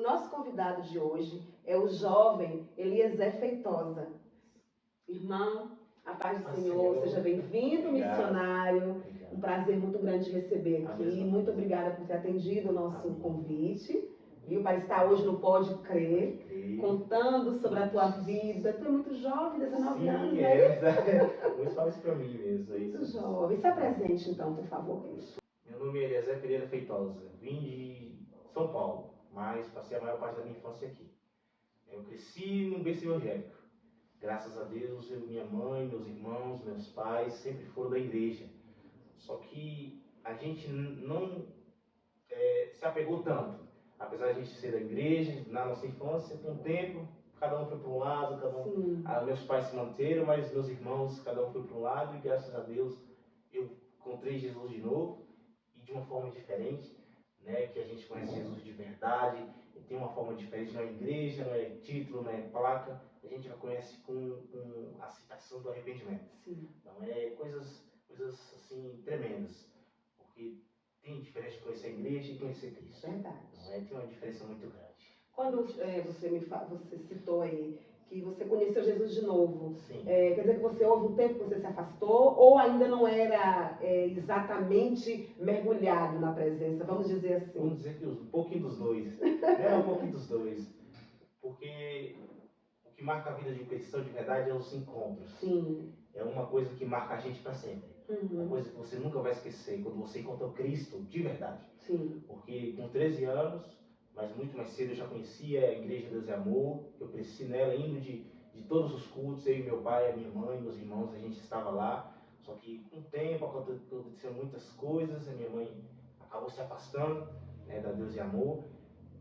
nosso convidado de hoje é o jovem Eliezer Feitosa. Irmão, a paz do Senhor, seja bem-vindo, missionário. Obrigado. Um prazer muito grande receber aqui. Muito obrigada por ter atendido o nosso convite. Viu, para estar hoje no Pode Crer, contando sobre a tua vida. Tu é muito jovem, 19 anos, Sim, né? Muito fala isso pra mim mesmo. Muito jovem. Se apresente então, por favor. Meu nome é Eliezer Pereira Feitosa. Vim de São Paulo, mas passei a maior parte da minha infância aqui. Eu cresci num berço evangélico. Graças a Deus, eu, minha mãe, meus irmãos, meus pais sempre foram da igreja. Só que a gente não se apegou tanto. Apesar de a gente ser da igreja, na nossa infância, com o tempo, cada um foi para um lado, meus pais se manteram, mas meus irmãos, cada um foi para um lado, e graças a Deus eu encontrei Jesus de novo, e de uma forma diferente, né, que a gente conhece Jesus de verdade, e tem uma forma diferente, não é igreja, não é título, não é placa, a gente já conhece com a citação do arrependimento. Sim. Então é coisas assim tremendas, porque tem diferença de conhecer a igreja e conhecer Cristo. Verdade. Tem uma diferença muito grande. Quando você citou aí que você conheceu Jesus de novo, Sim. quer dizer que você houve um tempo que você se afastou ou ainda não era exatamente mergulhado na presença, vamos dizer assim? Vamos dizer que um pouquinho dos dois. Um pouquinho dos dois. Porque o que marca a vida de um cristão de verdade é os encontros. Sim. É uma coisa que marca a gente para sempre. Uma coisa que você nunca vai esquecer quando você encontra o Cristo de verdade. Sim. Porque com 13 anos, mas muito mais cedo eu já conhecia a Igreja Deus e Amor. Eu cresci nela, indo de todos os cultos, eu e meu pai, a minha mãe, meus irmãos, a gente estava lá. Só que com o tempo aconteceram muitas coisas, a minha mãe acabou se afastando, né, da Deus e Amor.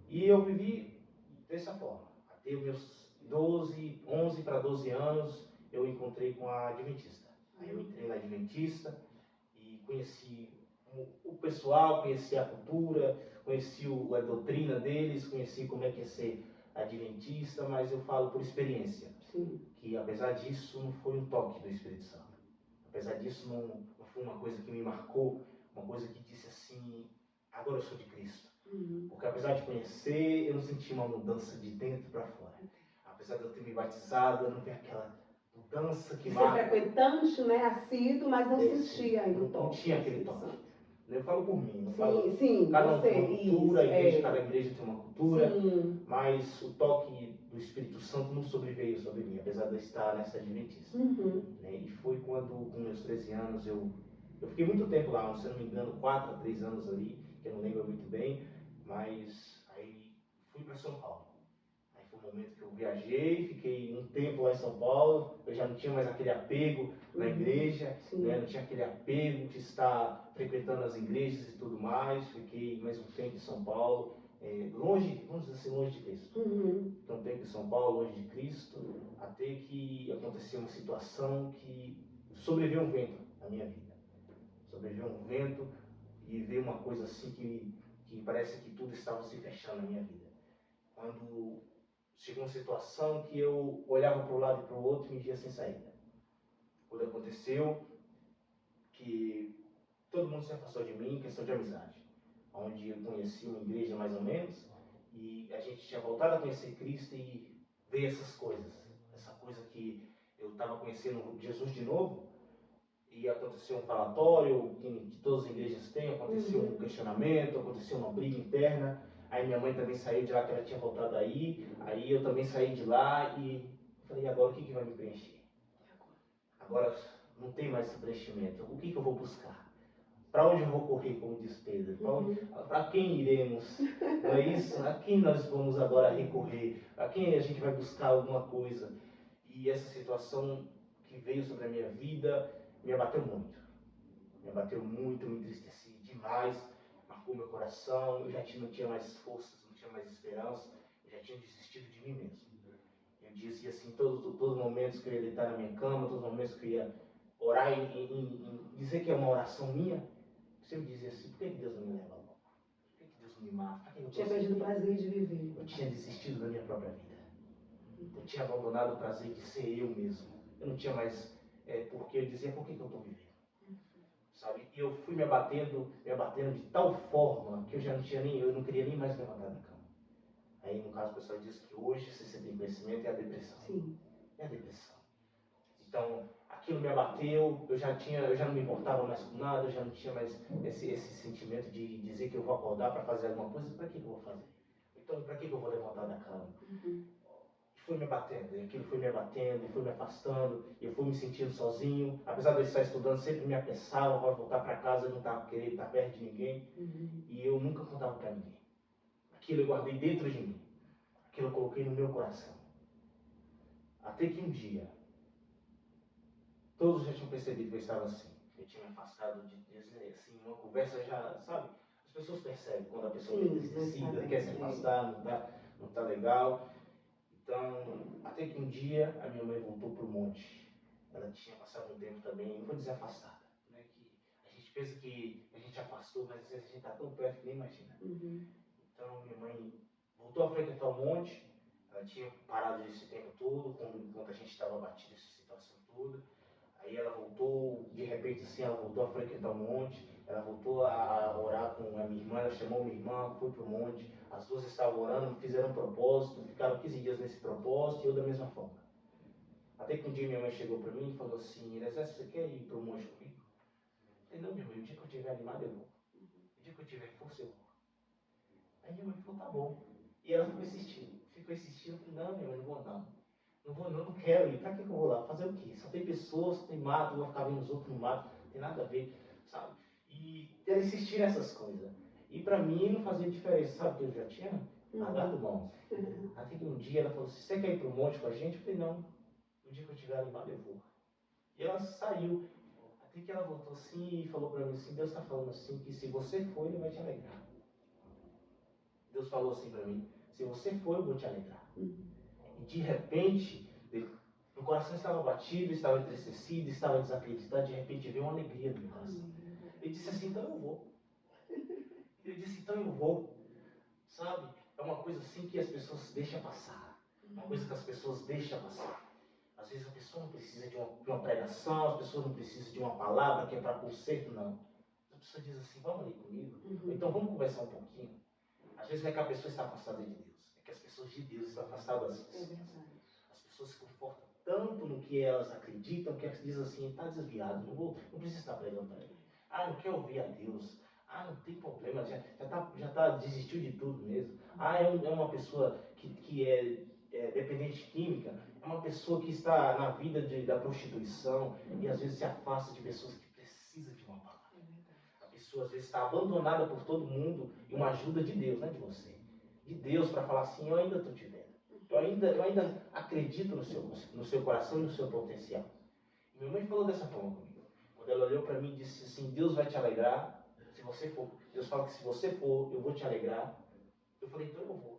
E eu vivi dessa forma. Até os meus 11 para 12 anos, eu encontrei com a Adventista. Aí eu entrei na Adventista e conheci o pessoal, conheci a cultura, conheci a doutrina deles, conheci como é que é ser adventista, mas eu falo por experiência. Sim. Que apesar disso não foi um toque do Espírito Santo. Apesar disso não foi uma coisa que me marcou, uma coisa que disse assim, agora eu sou de Cristo. Porque apesar de conhecer, eu não senti uma mudança de dentro para fora. Apesar de eu ter me batizado, eu não vi aquela mudança que marca. Você frequentante, né, assíduo, mas não sentia ainda o toque. Não tinha aquele toque. Eu falo por mim, eu sim, falo, sim, cada um você, tem uma cultura, isso, cada igreja tem uma cultura, sim. Mas o toque do Espírito Santo não sobreveio sobre mim, apesar de eu estar nessa adventista. E foi quando, com meus 13 anos, eu fiquei muito tempo lá, se não me engano, 4 a 3 anos ali, que eu não lembro muito bem, mas aí fui para São Paulo. Aí foi o momento que eu viajei, fiquei um tempo lá em São Paulo, eu já não tinha mais aquele apego na igreja, né? Não tinha aquele apego de estar frequentando as igrejas e tudo mais, fiquei mais um tempo em São Paulo, longe, vamos dizer assim, longe de Cristo. Então, um tempo em São Paulo, longe de Cristo, até que aconteceu uma situação que sobreviveu um vento na minha vida. Sobreviveu um vento e veio uma coisa assim que parece que tudo estava se fechando na minha vida. Quando chegou uma situação que eu olhava para um lado e para o outro e me via sem saída. Quando aconteceu que todo mundo se afastou de mim em questão de amizade. Onde eu conheci uma igreja mais ou menos e a gente tinha voltado a conhecer Cristo e veio essas coisas. Essa coisa que eu estava conhecendo Jesus de novo e aconteceu um falatório que todas as igrejas têm, aconteceu um questionamento, aconteceu uma briga interna. Aí minha mãe também saiu de lá, que ela tinha voltado aí eu também saí de lá e falei, agora o que vai me preencher? Agora não tem mais esse preenchimento, o que eu vou buscar? Para onde eu vou correr, como diz Pedro? Para quem iremos? Não é isso? A quem nós vamos agora recorrer? A quem a gente vai buscar alguma coisa? E essa situação que veio sobre a minha vida me abateu muito. Me entristeci demais, marcou meu coração, eu já não tinha mais forças, não tinha mais esperança, eu já tinha desistido de mim mesmo. Eu dizia assim, todos os momentos que eu ia deitar na minha cama, todos os momentos que eu ia orar em dizer que é uma oração minha, eu sempre dizia assim, por que Deus não me leva logo? Por que Deus não me mata? Tinha perdido o prazer de viver. Eu tinha desistido da minha própria vida. Eu tinha abandonado o prazer de ser eu mesmo. Eu não tinha mais, porque eu dizia, por que eu estou vivendo? Sabe? E eu fui me abatendo de tal forma que eu não queria nem mais levantar da cama. Aí, no caso, o pessoal diz que hoje, se você tem conhecimento, é a depressão. Sim. É a depressão. Então, aquilo me abateu, eu já não me importava mais com nada, eu já não tinha mais esse sentimento de dizer que eu vou acordar para fazer alguma coisa. Para que eu vou fazer? Então, para que eu vou levantar da cama? E foi me abatendo, e aquilo foi me abatendo, e foi me afastando, e eu fui me sentindo sozinho. Apesar de eu estar estudando, sempre me apressava para voltar para casa, eu não estava querendo estar perto de ninguém, e eu nunca contava para ninguém. Aquilo eu guardei dentro de mim, aquilo eu coloquei no meu coração. Até que um dia, todos já tinham percebido que eu estava assim. Eu tinha me afastado de dizer assim, uma conversa já, sabe? As pessoas percebem quando a pessoa quer desistir, quer se afastar, não tá legal. Então, até que um dia a minha mãe voltou pro monte. Ela tinha passado um tempo também, não vou dizer afastada, né? Que a gente pensa que a gente afastou, mas às vezes a gente tá tão perto que nem imagina. Então, minha mãe voltou a frequentar o monte. Ela tinha parado esse tempo todo, enquanto a gente estava abatido essa situação toda. Aí ela voltou, de repente assim, ela voltou a frequentar o monte, ela voltou a orar com a minha irmã, ela chamou minha irmã, foi pro monte, as duas estavam orando, fizeram um propósito, ficaram 15 dias nesse propósito e eu da mesma forma. Até que um dia minha mãe chegou para mim e falou assim, Eliezer, você quer ir pro monte comigo? Eu falei, não, minha mãe, o dia que eu estiver animado eu vou. O dia que eu tiver força eu vou. Aí minha mãe falou, tá bom. E ela ficou insistindo, eu falei, não, minha mãe, não vou não. Não quero ir. Pra que eu vou lá? Fazer o quê? Só tem pessoas, só tem mato, eu vou ficar vendo os outros no mato, não tem nada a ver, sabe? E ela insistir nessas coisas. E pra mim não fazia diferença, sabe? Que eu já tinha largado mão. Até que um dia ela falou assim, você quer ir pro monte com a gente? Eu falei, não. No dia que eu estiver animado eu vou. E ela saiu. Até que ela voltou assim e falou pra mim assim, Deus tá falando assim, que se você for, ele vai te alegrar. Deus falou assim pra mim, se você for, eu vou te alegrar. E de repente, meu coração estava batido, estava entristecido, estava desacreditado. De repente veio uma alegria no meu coração. Ele disse assim, então eu vou. Ele disse, então eu vou. Sabe? É uma coisa assim que as pessoas deixam passar. Uma coisa que as pessoas deixam passar. Às vezes a pessoa não precisa de uma pregação, as pessoas não precisam de uma palavra que é para conserto, não. A pessoa diz assim, vamos ali comigo? Ou então vamos conversar um pouquinho. Às vezes não é que a pessoa está afastada de Deus, é que as pessoas de Deus estão afastadas das pessoas. As pessoas se confortam tanto no que elas acreditam que elas dizem assim, está desviado, não precisa estar pregando para ele. Ah, não quer ouvir a Deus. Ah, não tem problema, desistiu de tudo mesmo. Ah, é uma pessoa que é dependente química, é uma pessoa que está na vida da prostituição e às vezes se afasta de pessoas que precisam de uma palavra. A pessoa às vezes está abandonada por todo mundo e uma ajuda de Deus, não é de você. De Deus para falar assim, eu ainda estou te vendo. Eu ainda acredito no seu coração e no seu potencial. E minha mãe falou dessa forma comigo. Quando ela olhou para mim e disse assim, Deus vai te alegrar, se você for. Deus fala que se você for, eu vou te alegrar. Eu falei, então eu vou.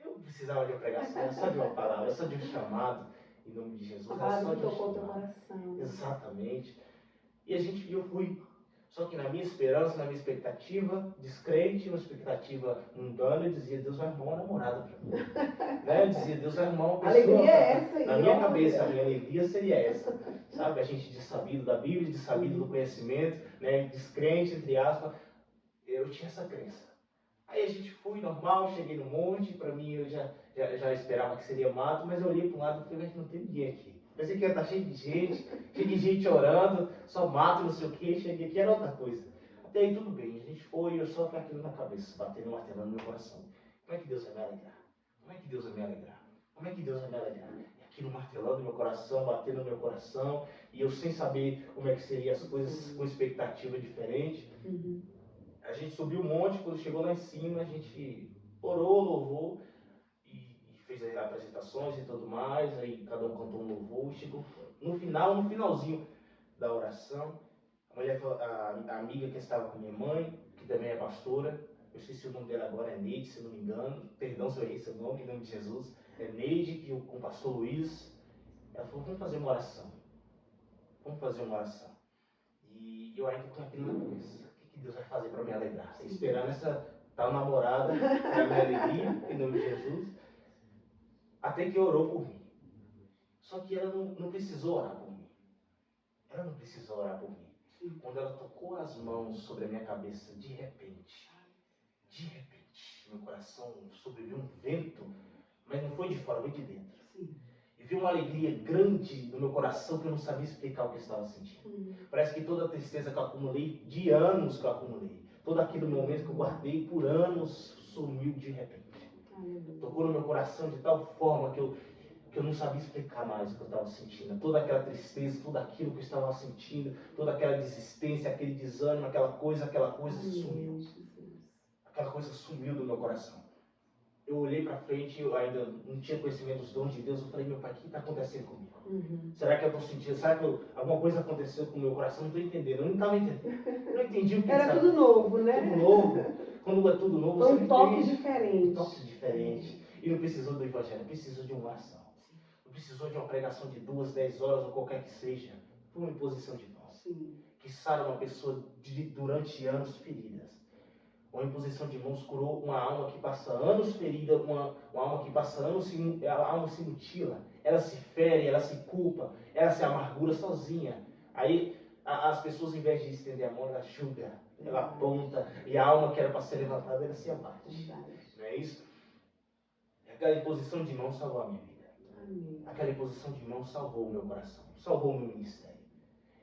Eu não precisava de uma pregação, era só de uma palavra, era só de um chamado, em nome de Jesus, era só de um chamado. Exatamente. E eu fui. Só que na minha esperança, na minha expectativa, descrente, uma expectativa mundana, eu dizia, Deus vai arrumar uma namorada para mim. Né? Eu dizia, Deus vai arrumar uma pessoa. Alegria é essa, na minha cabeça, a minha alegria seria essa. Sabe? A gente dessabido da Bíblia, dessabido do conhecimento, né? Descrente, entre aspas. Eu tinha essa crença. Aí a gente foi normal, cheguei no monte, para mim eu já esperava que seria mato, mas eu olhei para um lado e falei, mas não tem ninguém aqui. Pensei que ia estar cheio de gente orando, só mato, não sei o que, cheguei aqui, era outra coisa. Até aí tudo bem, a gente foi, eu só com aquilo na cabeça, batendo, martelando no meu coração. Como é que Deus vai me alegrar? Como é que Deus vai me alegrar? Como é que Deus vai me alegrar? E aquilo martelando no meu coração, batendo no meu coração, e eu sem saber como é que seriam as coisas, com expectativa diferente. A gente subiu o monte, quando chegou lá em cima, a gente orou, louvou e fez as apresentações e tudo mais, aí cada um cantou um louvor, chegou no finalzinho da oração, a amiga que estava com minha mãe, que também é pastora, eu esqueci o nome dela agora, é Neide, se não me engano, perdão se eu errei seu nome, em nome de Jesus, é Neide, que com o pastor Luiz, ela falou, vamos fazer uma oração. E eu ainda com aquilo na cabeça. O que Deus vai fazer para me alegrar? Esperando essa tal namorada para minha alegria, em nome de Jesus. Até que orou por mim. Só que ela não precisou orar por mim. Ela não precisou orar por mim. Quando ela tocou as mãos sobre a minha cabeça, de repente, De repente, meu coração sobreviu um vento, mas não foi de fora, veio de dentro. Sim. E vi uma alegria grande no meu coração que eu não sabia explicar o que eu estava sentindo. Parece que toda a tristeza que eu acumulei, de anos que eu acumulei, todo aquele momento que eu guardei por anos, sumiu de repente. Tocou no meu coração de tal forma que eu não sabia explicar mais o que eu estava sentindo. Toda aquela tristeza, tudo aquilo que eu estava sentindo, toda aquela desistência, aquele desânimo, aquela coisa sumiu. Aquela coisa sumiu do meu coração. Eu olhei para frente, eu ainda não tinha conhecimento dos dons de Deus. Eu falei, meu pai, o que está acontecendo comigo? Será que eu estou sentindo? Será que alguma coisa aconteceu com o meu coração? Não estou entendendo. Eu não estava entendendo. Eu não entendi o que era tudo novo, né? Tudo novo. Quando é tudo novo, foi você um toque entende. diferente. Um toque diferente. E não precisou do evangelho, precisou de uma oração. Não precisou de uma pregação de 2, 10 horas ou qualquer que seja. Foi uma imposição de mãos. Que sara uma pessoa durante anos feridas. Uma imposição de mãos curou uma alma que passa anos ferida, uma alma que passa anos, a alma se mutila, ela se fere, ela se culpa, ela se amargura sozinha. Aí as pessoas, em vez de estender a mão, ela julga, ela aponta, e a alma que era para ser levantada, ela se abate. Não é isso? Aquela imposição de mãos salvou a minha vida. Aquela imposição de mãos salvou o meu coração, salvou o meu ministério.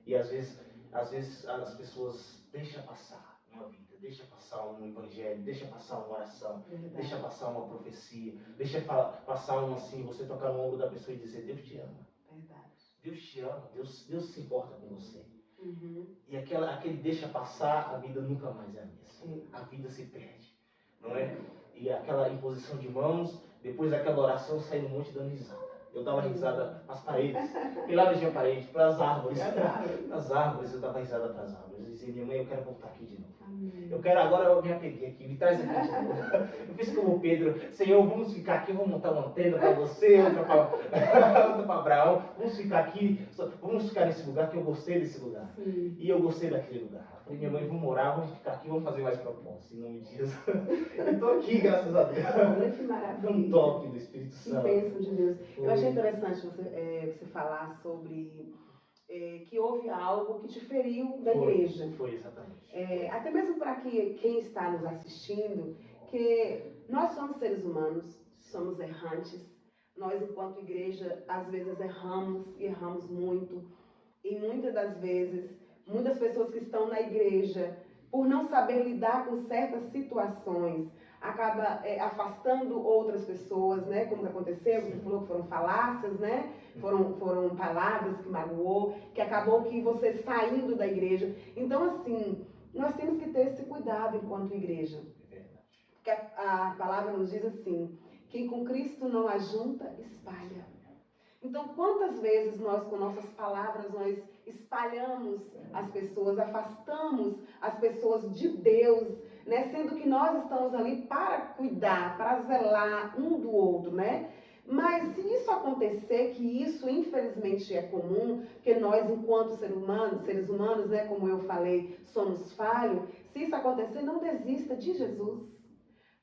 E às vezes as pessoas deixam passar uma vida, deixa passar um evangelho, deixa passar uma oração, deixa passar uma profecia, deixa passar assim, você tocar no ombro da pessoa e dizer, Deus te ama. Deus te ama, Deus se importa com você. E aquele deixa passar, a vida nunca mais é a mesma. A vida se perde, não é? E aquela imposição de mãos, depois daquela oração, saiu um monte dando risada. Eu dava risada às paredes. Que lado tinha parede? Para as árvores. As árvores, eu dava risada para as árvores. Eu dizia, minha mãe, eu quero voltar aqui de novo. Eu quero agora, eu me apeguei aqui, me traz aqui de novo. Eu fiz como o Pedro, Senhor, vamos ficar aqui, eu vou montar uma tenda para você, outra para Abraão. Vamos ficar aqui, vamos ficar nesse lugar, que eu gostei desse lugar. E eu gostei daquele lugar. Eu falei, minha mãe, vamos morar, vamos ficar aqui, vamos fazer mais propósitos, em nome de Jesus. Eu estou aqui, graças a Deus. Olha que maravilha. Foi um toque do Espírito Santo. Que bênção de Deus. Eu achei interessante você falar sobre que houve algo que te feriu da igreja. Foi, exatamente. Até mesmo para quem está nos assistindo, que nós somos seres humanos, somos errantes. Nós, enquanto igreja, às vezes erramos e erramos muito. E muitas das vezes, muitas pessoas que estão na igreja, por não saber lidar com certas situações, acaba afastando outras pessoas, né? Como aconteceu, você falou que foram falácias, né? Foram palavras que magoou, que acabou que você saindo da igreja. Então, assim, nós temos que ter esse cuidado enquanto igreja. Porque a palavra nos diz assim, quem com Cristo não ajunta, espalha. Então, quantas vezes nós, com nossas palavras, nós espalhamos as pessoas, afastamos as pessoas de Deus, né? Sendo que nós estamos ali para cuidar, para zelar um do outro, né? Mas se isso acontecer, que isso infelizmente é comum, porque nós, enquanto seres humanos, né, como eu falei, somos falhos, se isso acontecer, não desista de Jesus.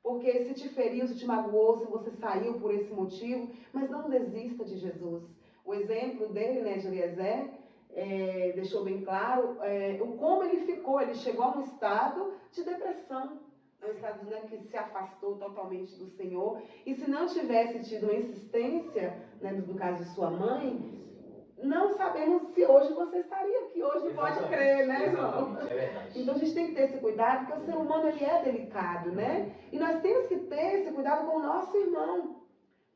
Porque se te feriu, se te magoou, se você saiu por esse motivo, mas não desista de Jesus. O exemplo dele, né, de Eliezer, deixou bem claro o como ele ficou. Ele chegou a um estado de depressão, um estado, né, que se afastou totalmente do Senhor. E se não tivesse tido uma insistência, né, no caso de sua mãe, não sabemos se hoje você estaria aqui. Hoje não pode crer, né, irmão? É verdade. Então a gente tem que ter esse cuidado, porque o ser humano ele é delicado, né? E nós temos que ter esse cuidado com o nosso irmão.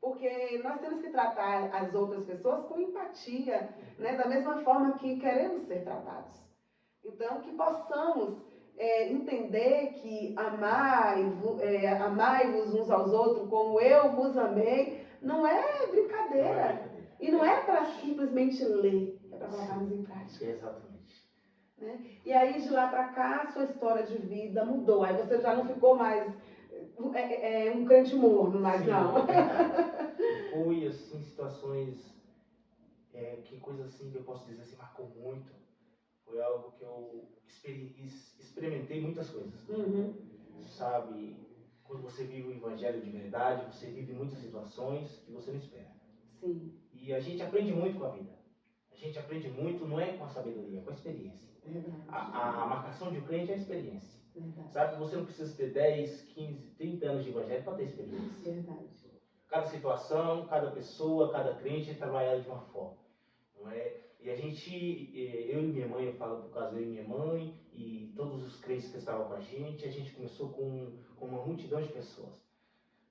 Porque nós temos que tratar as outras pessoas com empatia, né? Da mesma forma que queremos ser tratados. Então, que possamos entender que amai-vos uns aos outros como eu vos amei, não é brincadeira. E não é para simplesmente ler, é para colocarmos em prática. Exatamente. Né? E aí, de lá para cá, a sua história de vida mudou. Aí você já não ficou mais um crente morno, mas Sim. não. Foi, assim, situações, que coisa assim que eu posso dizer, assim, marcou muito. Foi algo que eu experimentei muitas coisas. Sabe, quando você vive o evangelho de verdade, você vive muitas situações que você não espera. Sim. E a gente aprende muito com a vida. A gente aprende muito, não é com a sabedoria, é com a experiência. A marcação de um crente é a experiência. Verdade. Sabe, você não precisa ter 10, 15, 30 anos de evangelho para ter experiência. Verdade. Cada situação, cada pessoa, cada crente trabalha de uma forma. Não é? E a gente, eu e minha mãe, eu falo por causa eu e minha mãe, e todos os crentes que estavam com a gente começou com uma multidão de pessoas.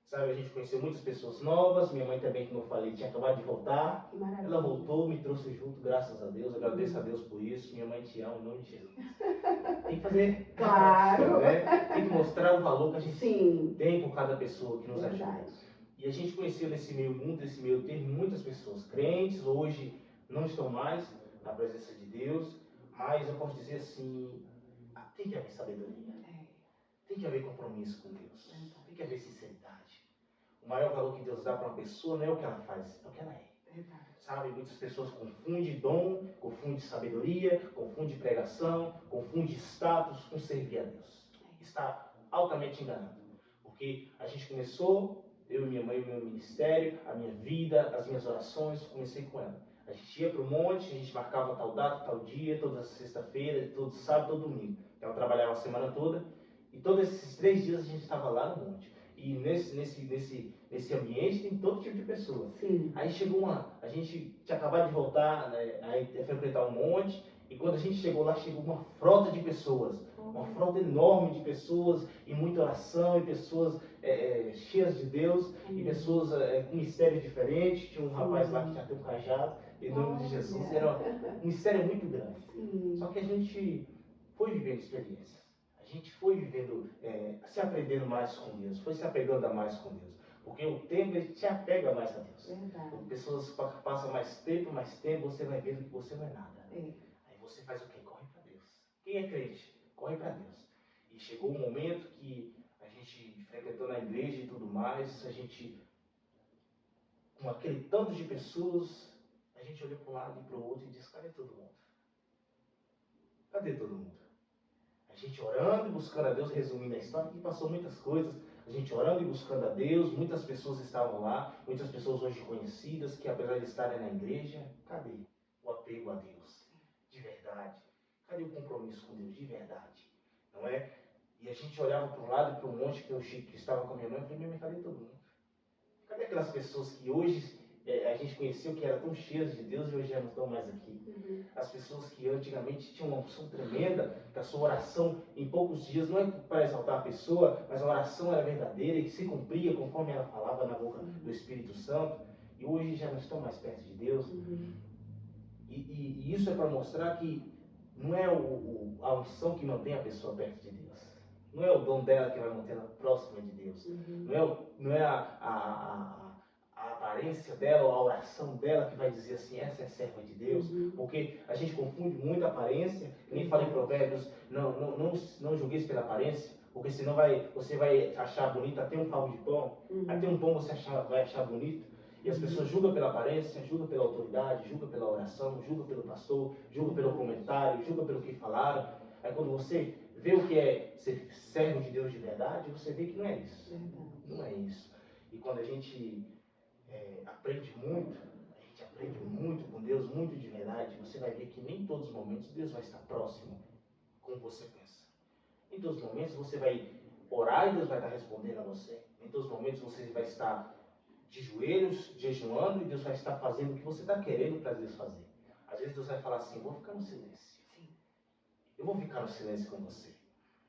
Sabe, a gente conheceu muitas pessoas novas, minha mãe também, como eu falei, tinha acabado de voltar. Que maravilha. Ela voltou, me trouxe junto, graças a Deus, agradeço a Deus por isso. Minha mãe te ama, em nome de Jesus. Tem que fazer. Claro. Né? Tem que mostrar o valor que a gente Sim. tem por cada pessoa que nos Verdade. ajuda. E a gente conheceu nesse meio mundo, nesse meio termo, muitas pessoas crentes, hoje não estão mais na presença de Deus, mas eu posso dizer assim, tem que haver sabedoria, tem que haver compromisso com Deus, tem que haver sinceridade. O maior valor que Deus dá para uma pessoa não é o que ela faz, é o que ela é. Sabe, muitas pessoas confundem dom, confundem sabedoria, confundem pregação, confundem status com servir a Deus. Está altamente enganado, porque a gente começou, eu e minha mãe, o meu ministério, a minha vida, as minhas orações, comecei com ela. A gente ia para o monte, a gente marcava tal data, tal dia, toda sexta-feira, todo sábado, todo domingo. Ela trabalhava a semana toda, e todos esses 3 dias a gente estava lá no monte. E nesse ambiente tem todo tipo de pessoa. Sim. Aí chegou a gente tinha acabado de voltar, né, a frequentar um monte, e quando a gente chegou lá, chegou uma frota de pessoas. Uma frota enorme de pessoas, e muita oração, e pessoas cheias de Deus, e pessoas com mistérios diferentes. Tinha um rapaz lá que tinha até um cajado, em nome de Jesus. Era um mistério muito grande. Só que a gente foi vivendo experiências. A gente foi vivendo, se aprendendo mais com Deus, foi se apegando a mais com Deus. Porque o tempo, ele te apega mais a Deus. Quando pessoas passam mais tempo, você vai vendo que você não é nada. Aí você faz o quê? Corre para Deus. Quem é crente? Corre para Deus. E chegou um momento que a gente, frequentando a igreja e tudo mais, a gente, com aquele tanto de pessoas, a gente olhou para um lado e para o outro e disse, cadê todo mundo? Cadê todo mundo? A gente orando e buscando a Deus, resumindo a história, que passou muitas coisas. A gente orando e buscando a Deus, muitas pessoas estavam lá, muitas pessoas hoje conhecidas, que apesar de estarem na igreja, cadê o apego a Deus? De verdade. Cadê o compromisso com Deus? De verdade. Não é? E a gente olhava para um lado e para um monte que estava com a minha mãe, eu falei, minha mãe, cadê todo mundo? Cadê aquelas pessoas que hoje a gente conheceu, que eram tão cheias de Deus e hoje já não estão mais aqui? As pessoas que antigamente tinham uma unção tremenda, que a sua oração em poucos dias não é para exaltar a pessoa, mas a oração era verdadeira e que se cumpria conforme ela falava na boca do Espírito Santo, e hoje já não estão mais perto de Deus. E isso é para mostrar que não é a unção que mantém a pessoa perto de Deus. Não é o dom dela que vai mantê-la próxima de Deus. Não é a aparência dela ou a oração dela que vai dizer assim, essa é serva de Deus. Porque a gente confunde muito a aparência, que nem fala em Provérbios, não julgueis pela aparência, porque senão você vai achar bonito até um palmo de pão, até um pão você vai achar bonito. E as pessoas julgam pela aparência, julgam pela autoridade, julgam pela oração, julgam pelo pastor, julgam pelo comentário, julgam pelo que falaram. Aí quando você vê o que é ser servo de Deus de verdade, você vê que não é isso. Não é isso. E quando a gente aprende muito com Deus, muito de verdade, você vai ver que nem em todos os momentos Deus vai estar próximo como você pensa. Em todos os momentos você vai orar e Deus vai estar respondendo a você. Em todos os momentos você vai estar de joelhos, jejuando, e Deus vai estar fazendo o que você está querendo para Deus fazer. Às vezes Deus vai falar assim, eu vou ficar no silêncio. Eu vou ficar no silêncio com você.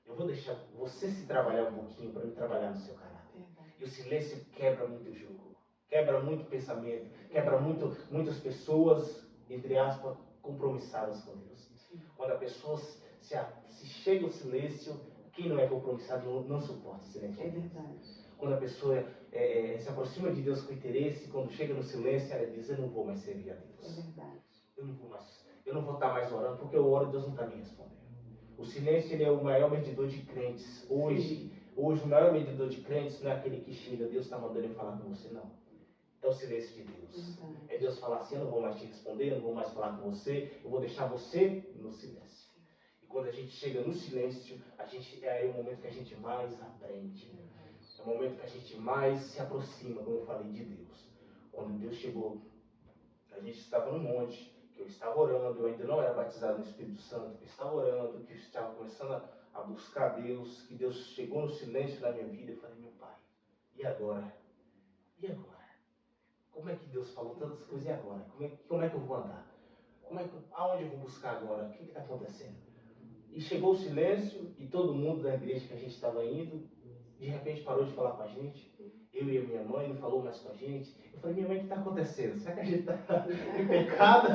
Eu vou deixar você se trabalhar um pouquinho para me trabalhar no seu caráter. E o silêncio quebra muito o jugo, quebra muito pensamento, quebra muitas pessoas, entre aspas, compromissadas com Deus. Quando a pessoa se chega ao silêncio, quem não é compromissado não suporta o silêncio. É verdade. Quando a pessoa se aproxima de Deus com interesse, quando chega no silêncio, ela diz, eu não vou mais servir a Deus. É verdade. Eu não vou estar mais orando, porque eu oro e Deus não está me respondendo. O silêncio, ele é o maior medidor de crentes. Hoje o maior medidor de crentes não é aquele que chega, Deus está mandando eu falar com você, não. É o silêncio de Deus. É Deus falar assim, eu não vou mais te responder, eu não vou mais falar com você, eu vou deixar você no silêncio. E quando a gente chega no silêncio, é aí o momento que a gente mais aprende. É o momento que a gente mais se aproxima, como eu falei, de Deus. Quando Deus chegou, a gente estava no monte, que eu estava orando, eu ainda não era batizado no Espírito Santo, eu estava orando, que eu estava começando a buscar Deus, que Deus chegou no silêncio da minha vida, eu falei, meu Pai, e agora? E agora? Como é que Deus falou tantas coisas, e agora? Como é que eu vou andar? Aonde eu vou buscar agora? O que está acontecendo? E chegou o silêncio e todo mundo da igreja que a gente estava indo, de repente parou de falar com a gente. Eu e a minha mãe não falou mais com a gente. Eu falei, minha mãe, o que está acontecendo? Será que a gente está em pecado?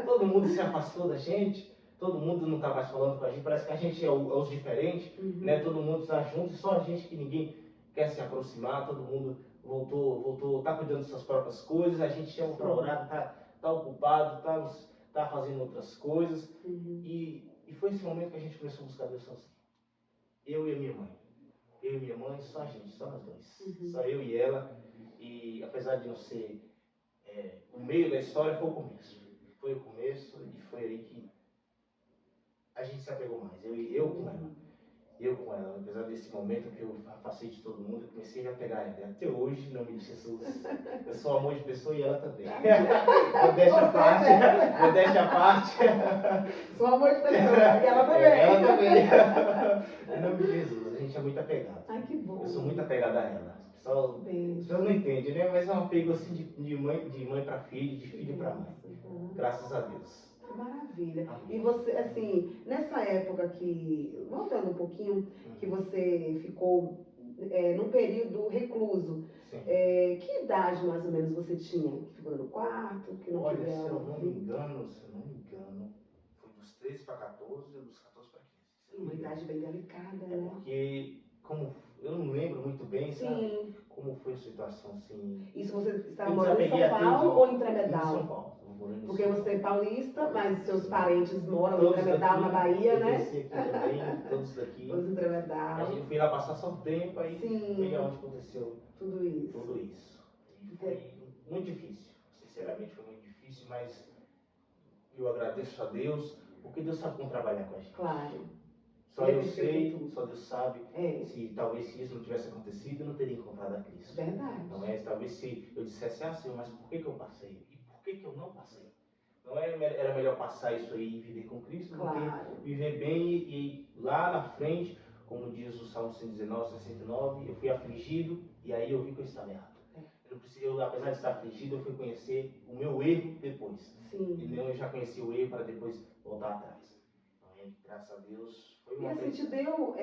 Todo mundo se afastou da gente. Todo mundo não está mais falando com a gente. Parece que a gente é os diferentes, né? Todo mundo está junto e só a gente que ninguém quer se aproximar. Todo mundo voltou, está cuidando das suas próprias coisas. A gente chama para orar, está ocupado, está fazendo outras coisas. E foi esse momento que a gente começou a buscar Deus sozinho. Eu e a minha mãe. Eu e minha mãe, só a gente, só nós dois. Só eu e ela. E apesar de não ser o meio da história, foi o começo. Foi o começo e foi aí que a gente se apegou mais. Eu com ela. Eu com ela. Apesar desse momento que eu afastei de todo mundo, eu comecei a pegar ela. Até hoje, em nome de Jesus, eu sou amor de pessoa e ela também. Modéstia à parte. Sou amor de pessoa e ela também. Ela também. Em nome de Jesus, a gente é muito apegado. Ai, que bom. Eu sou muito apegado a ela. As pessoas não entendem, né? Mas é um apego assim de mãe para filho, de filho para mãe. Graças a Deus. Que maravilha. E você, assim, nessa época que, voltando um pouquinho, que você ficou num período recluso, que idade mais ou menos você tinha? Que ficou no quarto, que não Olha, queria... se eu não me engano, foi dos 13 para 14 ou dos 14 para 15. Uma idade bem delicada, né? Porque, eu não lembro muito bem, sabe? Como foi a situação, assim... Isso você estava morando em São Paulo ou em Tremedal? Em São Paulo. Porque você é paulista, mas seus parentes moram em Tremedal, na Bahia, né? Eu aqui também, todos daqui. Todos em Tremedal. Eu fui lá passar só um tempo, aí foi onde aconteceu tudo isso. E foi muito difícil, sinceramente foi muito difícil, mas eu agradeço a Deus, porque Deus sabe como trabalhar com a gente. Claro. Só eu sei, só Deus sabe, talvez se isso não tivesse acontecido, eu não teria encontrado a Cristo. Verdade. Não é? Talvez se eu dissesse, Senhor, mas por que eu passei? E por que eu não passei? Não era melhor passar isso aí e viver com Cristo, do que viver bem e lá na frente, como diz o Salmo 119, 69, eu fui afligido e aí eu vi que eu estava errado. Apesar de estar afligido, eu fui conhecer o meu erro depois. E não, eu já conheci o erro para depois voltar atrás. Graças a Deus, foi uma coisa. E assim, te deu,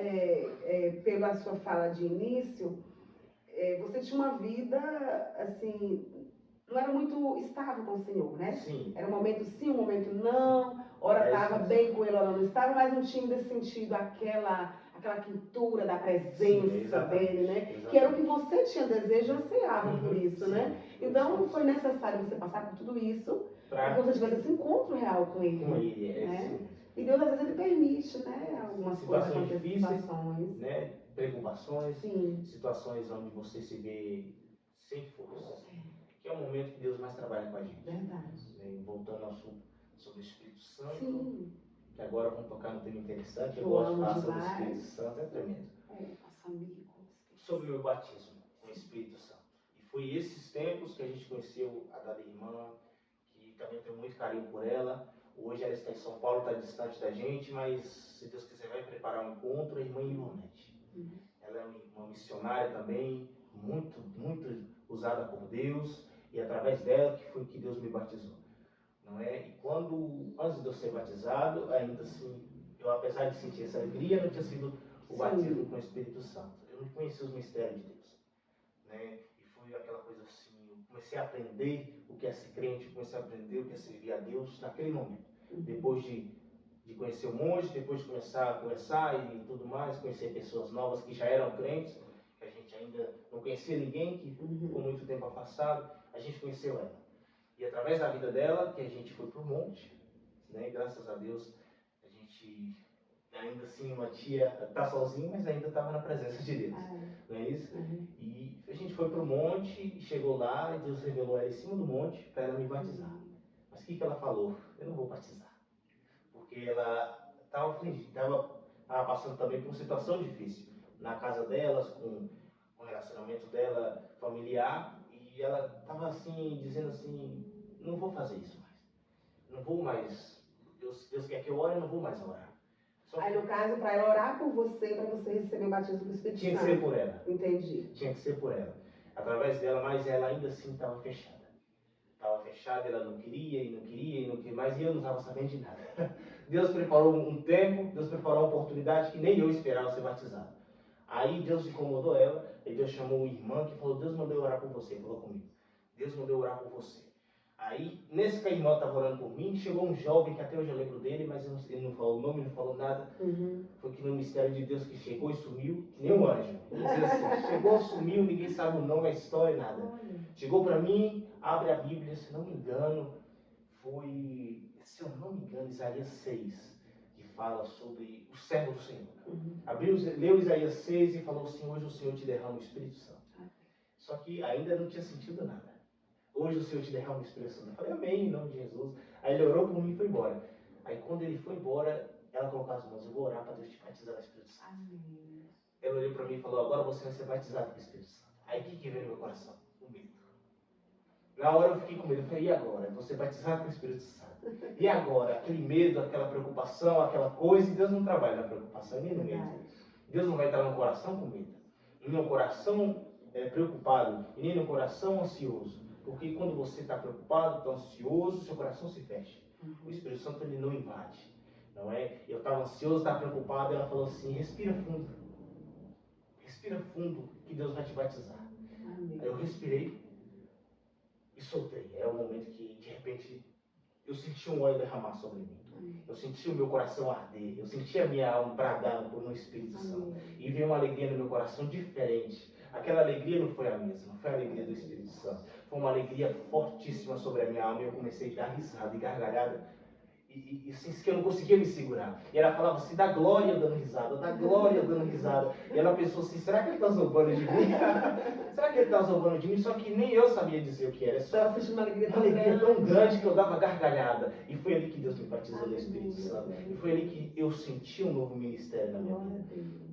pela sua fala de início, você tinha uma vida, assim, não era muito estável com o Senhor, né? Sim. Era um momento sim, um momento não, hora estava bem com ele, hora não estava, mas não tinha ainda sentido aquela quentura da presença dele, né? Exatamente. Que era o que você tinha desejo, ansiava por isso, né? Então foi necessário você passar por tudo isso para que você tivesse esse encontro real com ele. Né? E Deus às vezes ele permite, né? Algumas situações difíceis, né? Preocupações, situações onde você se vê sem forças. Que é o momento que Deus mais trabalha com a gente. Verdade. Voltando ao assunto sobre o Espírito Santo. Sim. Que agora vamos tocar no tema interessante. Eu gosto de falar sobre o Espírito Santo, é tremendo. Sobre o meu batismo com o Espírito Santo. E foi esses tempos que a gente conheceu a dada irmã, que também tenho muito carinho por ela. Hoje ela está em São Paulo, está distante da gente, mas se Deus quiser vai preparar um encontro, a irmã Ilonete. Ela é uma missionária também, muito, muito usada por Deus, e através dela que foi que Deus me batizou. Não é? E antes de eu ser batizado, ainda assim, eu apesar de sentir essa alegria, não tinha sido o batismo com o Espírito Santo. Eu não conhecia os mistérios de Deus. Né? E foi aquela coisa assim, eu comecei a aprender o que é ser crente, comecei a aprender o que é servir a Deus naquele momento. Depois de conhecer o monte, depois de começar a conversar e tudo mais, conhecer pessoas novas que já eram crentes, que a gente ainda não conhecia ninguém, que ficou muito tempo afastado, a gente conheceu ela. E através da vida dela, que a gente foi para o monte, né? Graças a Deus, a gente ainda assim, uma tia está sozinha, mas ainda estava na presença de Deus. Não é isso? E a gente foi para o monte, e chegou lá, e Deus revelou ela em cima do monte para ela me batizar. Mas o que ela falou? Eu não vou batizar. Porque ela estava passando também por uma situação difícil na casa delas, com o relacionamento dela familiar, e ela estava assim, dizendo assim, não vou fazer isso mais. Não vou mais. Deus quer que eu ore, eu não vou mais orar. Aí, no caso, para ela orar por você, para você receber o batismo do Espírito Santo. Tinha que ser por ela. Entendi. Tinha que ser por ela. Através dela, mas ela ainda assim estava fechada. Estava fechada, ela não queria, e não queria, e não queria mais, e eu não estava sabendo de nada. Deus preparou um tempo, Deus preparou uma oportunidade que nem eu esperava ser batizado. Aí Deus incomodou ela, e Deus chamou uma irmã que falou, Deus mandou eu orar por você, falou comigo. Deus mandou eu orar por você. Aí, nesse que a irmã estava orando por mim, chegou um jovem, que até hoje eu lembro dele, mas ele não falou o nome, não falou nada. Foi que no mistério de Deus que chegou e sumiu, que nem um anjo. Vamos dizer assim, chegou, sumiu, ninguém sabe o nome, a história, nada. Chegou para mim, abre a Bíblia, se não me engano, foi, se eu não me engano, Isaías 6, que fala sobre o servo do Senhor. Abriu, leu Isaías 6 e falou assim, hoje o Senhor te derrama o Espírito Santo. Só que ainda não tinha sentido nada. Hoje o Senhor te derrama o Espírito Santo. Eu falei, amém, em nome de Jesus. Aí ele orou por mim e foi embora. Aí quando ele foi embora, ela colocou as mãos, eu vou orar para Deus te batizar no Espírito Santo. Amém. Ela olhou para mim e falou, agora você vai ser batizado com o Espírito Santo. Aí o que veio no meu coração? O medo. Na hora eu fiquei com medo. Eu falei, e agora? Eu vou ser batizado com o Espírito Santo. E agora? Aquele medo, aquela preocupação, aquela coisa. E Deus não trabalha na preocupação nem no medo. Deus não vai entrar no coração com medo. No coração preocupado e nem no coração ansioso. Porque quando você está preocupado, está ansioso, seu coração se fecha. O Espírito Santo ele não invade. Não é? Eu estava ansioso, estava preocupado, e ela falou assim, respira fundo. Respira fundo que Deus vai te batizar. Amém. Aí eu respirei e soltei. É o momento que, de repente, eu senti um óleo derramar sobre mim. Amém. Eu senti o meu coração arder. Eu senti a minha alma bradar no Espírito Santo. E veio uma alegria no meu coração diferente. Aquela alegria não foi a mesma, foi a alegria do Espírito Santo. Foi uma alegria fortíssima sobre a minha alma e eu comecei a dar risada e gargalhada. E assim, que eu não conseguia me segurar. E ela falava assim, dá glória dando risada, dá glória dando risada. E ela pensou assim, será que ele está zombando de mim? Será que ele está zombando de mim? Só que nem eu sabia dizer o que era. Só uma alegria tão grande que eu dava gargalhada. E foi ali que Deus me batizou no Espírito Santo. E foi ali que eu senti um novo ministério na minha vida.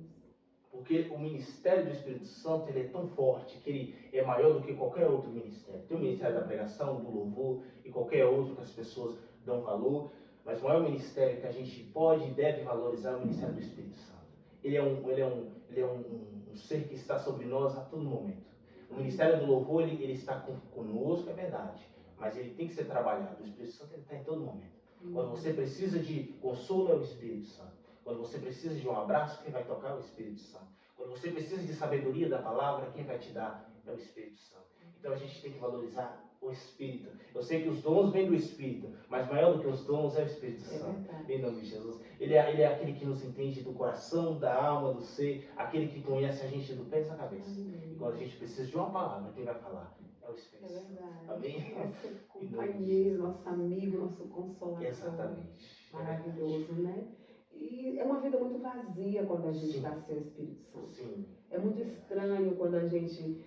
Porque o ministério do Espírito Santo ele é tão forte que ele é maior do que qualquer outro ministério. Tem o ministério da pregação, do louvor e qualquer outro que as pessoas dão valor. Mas o maior ministério que a gente pode e deve valorizar é o ministério do Espírito Santo. Ele é um ser que está sobre nós a todo momento. O ministério do louvor ele está conosco, é verdade. Mas ele tem que ser trabalhado. O Espírito Santo ele está em todo momento. Quando você precisa de consolo, é o Espírito Santo. Quando você precisa de um abraço, quem vai tocar é o Espírito Santo. Quando você precisa de sabedoria da palavra, quem vai te dar é o Espírito Santo. Então a gente tem que valorizar o Espírito. Eu sei que os dons vêm do Espírito, mas maior do que os dons é o Espírito Santo. Em nome de Jesus. Ele é aquele que nos entende do coração, da alma, do ser, aquele que conhece a gente do pé e da cabeça. E quando a gente precisa de uma palavra, quem vai falar é o Espírito Santo. Amém? Nosso companheiro, nosso amigo, nosso consolador. Exatamente. Maravilhoso, né? E é uma vida muito vazia quando a gente está sem o Espírito Santo. Sim. É muito estranho quando a gente,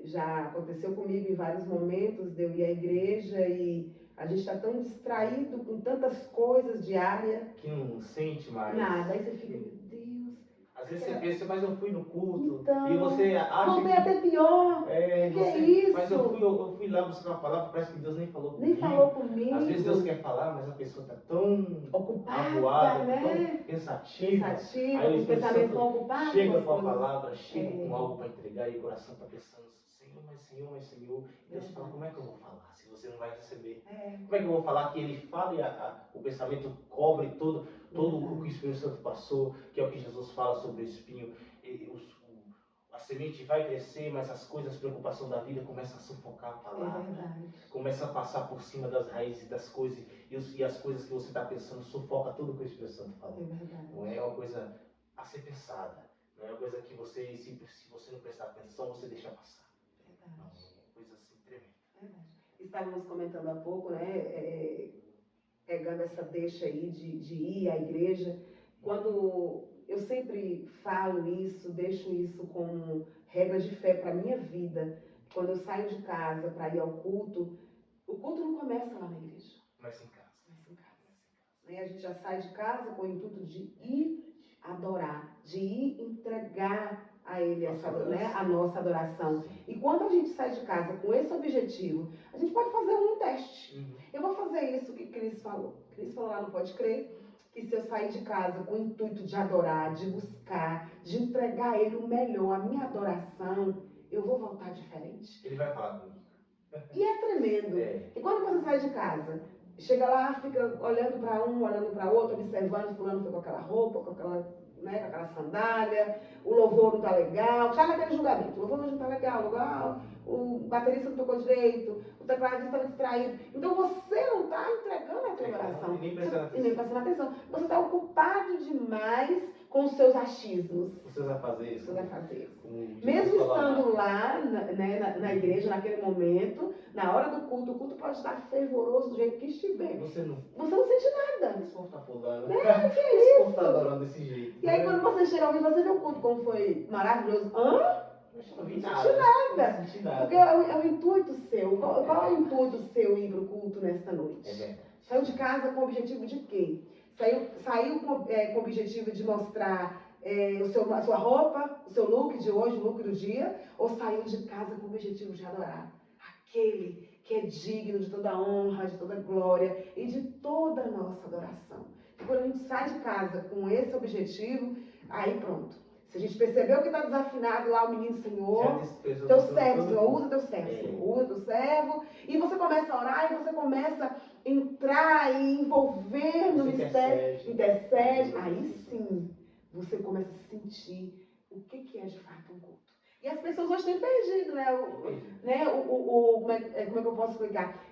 já aconteceu comigo em vários momentos, de eu ir à igreja e a gente está tão distraído com tantas coisas diárias. Que não sente mais. Nada, aí você fica, meu Deus. Às vezes você pensa, mas eu fui no culto. Então, e você acha voltei até pior. Que é isso? Mas eu fui lá buscar uma palavra, parece que Deus nem falou comigo. Nem falou comigo. Às vezes Deus quer falar, mas a pessoa está tão ocupada, avoada, né? tão pensativa. Aí os pensamentos estão ocupados. Chega com a palavra, chega com algo para entregar e o coração está pensando, Senhor, mas Senhor. E Deus fala, como é que eu vou falar se você não vai receber? Como é que eu vou falar que Ele fala e o pensamento cobre todo o que o Espírito Santo passou, que é o que Jesus fala sobre o espinho. A semente vai crescer, mas as coisas, a preocupação da vida começa a sufocar a palavra. Começa a passar por cima das raízes das coisas e as coisas que você está pensando sufoca tudo que o Espírito Santo falou. Não é uma coisa a ser pensada. Não é uma coisa que você, se você não prestar atenção, você deixa passar. Não, é uma coisa assim tremenda. Estávamos comentando há pouco, né? Pegando essa deixa aí de ir à igreja. Quando eu sempre falo isso, deixo isso como regra de fé para a minha vida. Quando eu saio de casa para ir ao culto, o culto não começa lá na igreja. Começa em casa. E a gente já sai de casa com o intuito de ir adorar, de ir entregar a Ele a nossa adoração. E quando a gente sai de casa com esse objetivo, a gente pode fazer um teste. Eu vou fazer isso que Cris falou. Cris falou lá no Pode Crer. que se eu sair de casa com o intuito de adorar, de buscar, de entregar a Ele o melhor, a minha adoração, eu vou voltar diferente. Ele vai falar comigo. E é tremendo. E quando você sai de casa, chega lá, fica olhando para um, olhando para outro, observando, fulano foi com aquela roupa, com aquela, né, com aquela sandália, o louvor não está legal, sai naquele julgamento, o louvor não está legal, o baterista não tocou direito, o tecladista estava distraído. Então você não está entregando a tua adoração. E nem prestando atenção. E nem prestando atenção. Você está ocupado demais com os seus achismos. Os seus afazeres. Mesmo estando lá, né, na igreja, naquele momento, na hora do culto, o culto pode estar fervoroso do jeito que estiver. Você não sente nada. Esse povo tá pulando. Que é isso? Tá adorando desse jeito. E aí quando você chega ao vivo, você vê o culto como foi maravilhoso. Não vi nada. Não senti nada. Porque é o intuito seu. Qual é o intuito seu ir para o culto nesta noite? É verdade. Saiu de casa com o objetivo de quê? Saiu com o objetivo de mostrar a sua roupa, o seu look de hoje, o look do dia, ou saiu de casa com o objetivo de adorar aquele que é digno de toda honra, de toda glória e de toda a nossa adoração? E quando a gente sai de casa com esse objetivo, aí pronto. Se a gente percebeu que está desafinado lá o menino, Senhor, teu servo, Senhor, usa teu servo, Senhor, usa teu servo, e você começa a orar, e você começa a entrar e envolver no mistério, intercede, aí sim, você começa a sentir o que é de fato um culto. E as pessoas hoje têm perdido, né? Como é que eu posso explicar?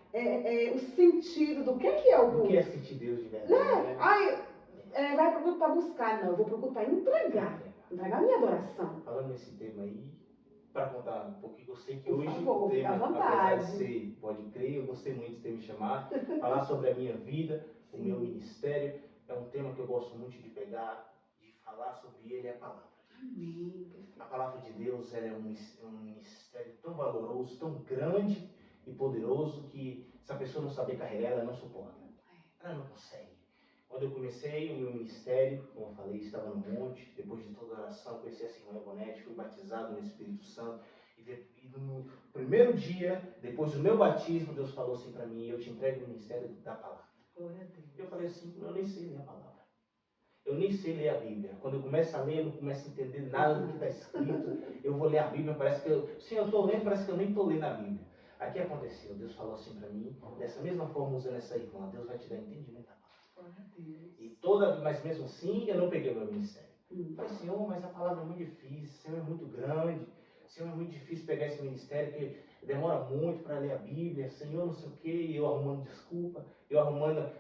O sentido do que é o culto. O que é sentir Deus de verdade? Vai para o culto para buscar, não, eu vou para o culto para entregar a minha adoração. Falando nesse tema aí, para contar um pouquinho, eu sei que Por hoje favor, o tema, à vontade. apesar de ser, pode crer, eu gostei muito de ter me chamado, falar sobre a minha vida, o meu ministério, é um tema que eu gosto muito de pegar, de falar sobre ele, é a palavra. Amém. A palavra de Deus ela é um ministério tão valoroso, tão grande e poderoso que se a pessoa não saber carregar, ela não suporta. Ela não consegue. Quando eu comecei o meu ministério, como eu falei, estava no monte, depois de toda a oração, conheci essa irmã Ivonete, fui batizado no Espírito Santo, e no primeiro dia, depois do meu batismo, Deus falou assim para mim, eu te entrego o ministério da palavra. Glória a Deus. Eu falei assim, eu nem sei ler a palavra. Eu nem sei ler a Bíblia. Quando eu começo a ler, eu não começo a entender nada do que está escrito. Eu vou ler a Bíblia, parece que eu estou lendo, parece que eu nem estou lendo a Bíblia. Aí o que aconteceu? Deus falou assim para mim, dessa mesma forma usando essa irmã, Deus vai te dar entendimento da palavra. Mas mesmo assim, eu não peguei o meu ministério. Eu falei, Senhor, mas a palavra é muito difícil, Senhor é muito grande, Senhor é muito difícil pegar esse ministério, que demora muito para ler a Bíblia, Senhor não sei o quê, e eu arrumando desculpa, eu arrumando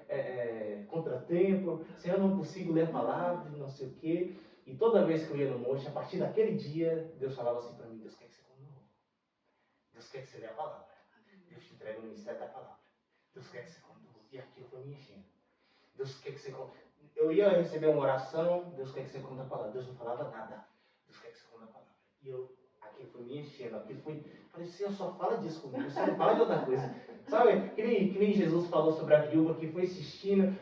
contratempo, Senhor não consigo ler a palavra, não sei o quê. E toda vez que eu ia no monte, a partir daquele dia, Deus falava assim para mim, Deus quer que você come novo. Deus quer que você lê a palavra. Deus te entrega o ministério da palavra. Deus quer que você come novo. E aquilo foi me enchendo. Deus quer que você conte. Eu ia receber uma oração, Deus quer que você conte a palavra. Deus não falava nada. Deus quer que você conte a palavra. E aquilo foi me enchendo. Aquilo foi. Falei, Senhor, só fala disso comigo. Você não fala de outra coisa. Sabe? Que nem Jesus falou sobre a viúva que foi insistindo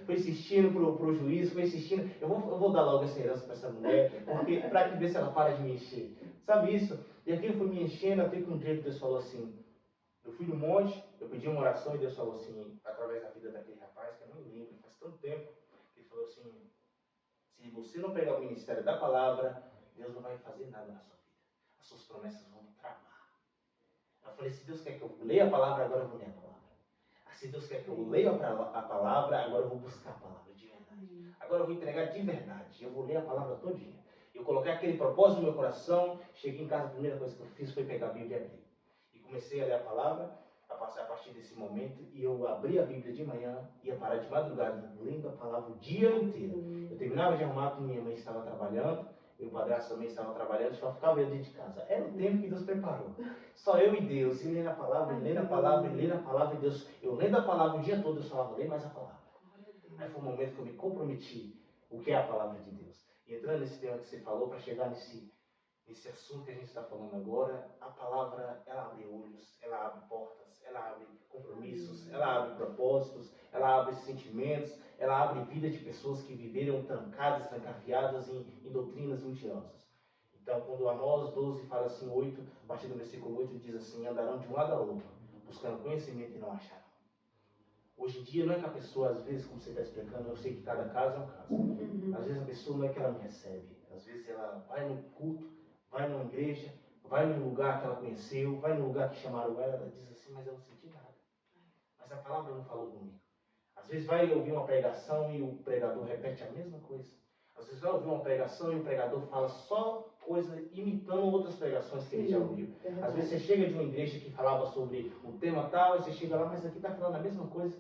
pro juiz, foi insistindo. Eu vou dar logo essa herança para essa mulher, porque para ver se ela para de me encher. Sabe isso? E aquilo foi me enchendo até que um dia Deus falou assim. Eu fui no monte, eu pedi uma oração e Deus falou assim, através da vida daquele rapaz, que eu não lembro, faz tanto tempo, ele falou assim, se você não pegar o ministério da palavra, Deus não vai fazer nada na sua vida. As suas promessas vão travar. Eu falei, se Deus quer que eu leia a palavra, agora eu vou ler a palavra. Se Deus quer que eu leia a palavra, agora eu vou buscar a palavra de verdade. Agora eu vou entregar de verdade, eu vou ler a palavra todo dia. Eu coloquei aquele propósito no meu coração, cheguei em casa, a primeira coisa que eu fiz foi pegar a Bíblia e abrir. Comecei a ler a palavra, a partir desse momento, e eu abri a Bíblia de manhã, ia parar de madrugada, lendo a palavra o dia inteiro. Eu terminava de arrumar porque minha mãe estava trabalhando, meu padrasto também estava trabalhando, só ficava eu dentro de casa. Era o tempo que Deus preparou. Só eu e Deus, e lendo a palavra, e lendo a palavra, e lendo a palavra, e Deus, eu lendo a palavra o dia todo, Deus falava, lê mais a palavra. Aí foi o momento que eu me comprometi, o que é a palavra de Deus. E entrando nesse tema que você falou, para chegar nesse assunto que a gente está falando agora, a palavra, ela abre olhos, ela abre portas, ela abre compromissos, ela abre propósitos, ela abre sentimentos, ela abre vida de pessoas que viveram trancadas, trancafiadas em doutrinas mentirosas. Então, quando Amós 12 fala assim, 8, a partir do versículo 8, diz assim, andarão de um lado a outro, buscando conhecimento e não acharão. Hoje em dia não é que a pessoa, às vezes, como você está explicando, eu sei que cada caso é um caso. Às vezes a pessoa não é que ela me recebe. Às vezes ela vai no culto, vai numa igreja, vai num lugar que ela conheceu, vai num lugar que chamaram ela diz assim, mas eu não senti nada. Mas a palavra não falou comigo. Às vezes vai ouvir uma pregação e o pregador repete a mesma coisa. Às vezes vai ouvir uma pregação e o pregador fala só coisa imitando outras pregações que ele já ouviu. Às vezes você chega de uma igreja que falava sobre um tema tal, e você chega lá, mas aqui está falando a mesma coisa.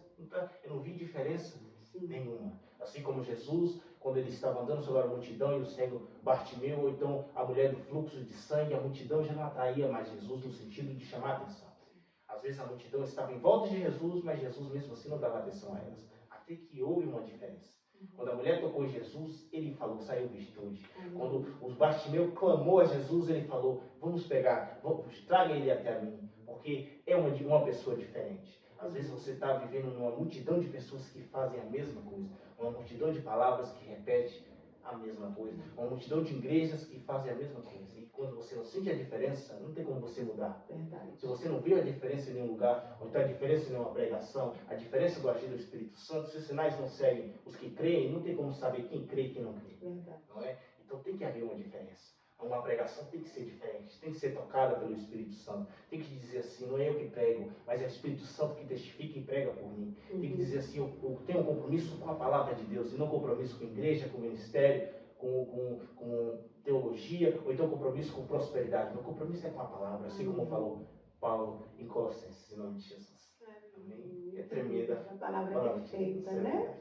Eu não vi diferença nenhuma. Assim como Jesus, quando ele estava andando sobre a multidão e o cego Bartimeu, ou então a mulher do fluxo de sangue, a multidão já não atraía mais Jesus no sentido de chamar a atenção. Às vezes a multidão estava em volta de Jesus, mas Jesus mesmo assim não dava atenção a elas. Até que houve uma diferença. Quando a mulher tocou em Jesus, ele falou, saiu virtude. Quando o Bartimeu clamou a Jesus, ele falou, vamos pegar, traga ele até mim, porque é uma pessoa diferente. Às vezes você está vivendo numa multidão de pessoas que fazem a mesma coisa, uma multidão de palavras que repete a mesma coisa, uma multidão de igrejas que fazem a mesma coisa. E quando você não sente a diferença, não tem como você mudar. Verdade. Se você não vê a diferença em nenhum lugar, ou então a diferença em uma pregação, a diferença do agir do Espírito Santo, se os sinais não seguem os que creem, não tem como saber quem crê e quem não crê. Verdade. Não é? Então tem que haver uma diferença. Uma pregação tem que ser diferente, tem que ser tocada pelo Espírito Santo. Tem que dizer assim, não é eu que prego, mas é o Espírito Santo que testifica e prega por mim. Tem que dizer assim, eu tenho um compromisso com a palavra de Deus, e não compromisso com a igreja, com o ministério, com teologia, ou então compromisso com prosperidade. Meu compromisso é com a palavra, assim como falou Paulo em Colossenses, em nome de Jesus. Amém? É tremenda. A palavra é perfeita, né?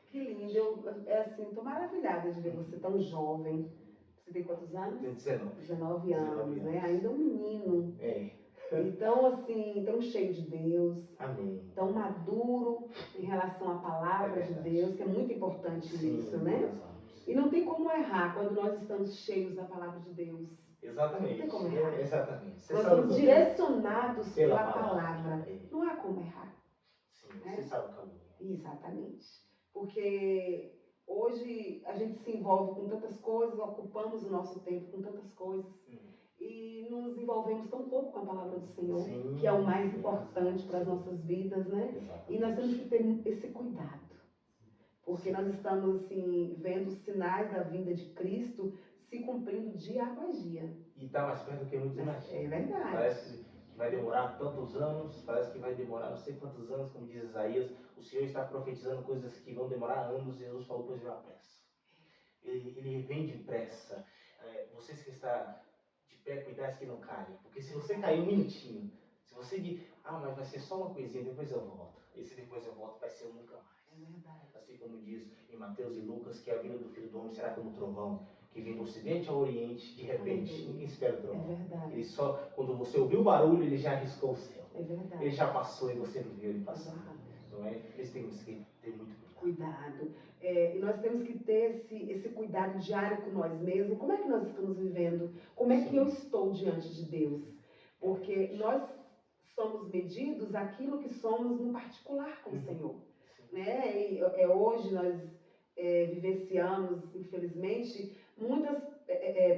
Que lindo. Estou maravilhada de ver você tão jovem. Você tem quantos anos? Tenho 19. 19 anos, né? Ainda um menino. É. Então, assim, tão cheio de Deus. Amém. Tão maduro em relação à palavra de Deus, que é muito importante isso, né? E não tem como errar quando nós estamos cheios da palavra de Deus. Exatamente. Não tem como errar. Exatamente. Nós somos direcionados pela palavra. Não há como errar. Sim, você sabe o caminho. Exatamente. Porque hoje a gente se envolve com tantas coisas, ocupamos o nosso tempo com tantas coisas e nos envolvemos tão pouco com a palavra do Senhor, que é o mais importante para as nossas vidas, né? Exatamente. E nós temos que ter esse cuidado, porque nós estamos assim vendo os sinais da vinda de Cristo se cumprindo dia após dia. E está mais perto do que muitos imaginam. É verdade. Parece que vai demorar tantos anos, parece que vai demorar não sei quantos anos, como diz Isaías. O Senhor está profetizando coisas que vão demorar anos. Jesus falou, pois vem a pressa. Ele vem depressa. Vocês que estão de pé, cuidado que não caem. Porque se você cair um minutinho, se você diz, mas vai ser só uma coisinha, depois eu volto. Esse depois eu volto vai ser um nunca mais. É verdade. Assim como diz em Mateus e Lucas, que a vinda do Filho do Homem será como trovão, que vem do ocidente ao oriente, de repente. Ninguém espera o trovão. É verdade. Ele só, quando você ouviu o barulho, ele já arriscou o céu. É verdade. Ele já passou e você não viu ele passar. É não é? Eles têm que ter muito cuidado. E nós temos que ter esse cuidado diário com nós mesmos. Como é que nós estamos vivendo? Como é que eu estou diante de Deus? Porque nós somos medidos aquilo que somos no particular com o Senhor. Né? E hoje nós vivenciamos, infelizmente, muitas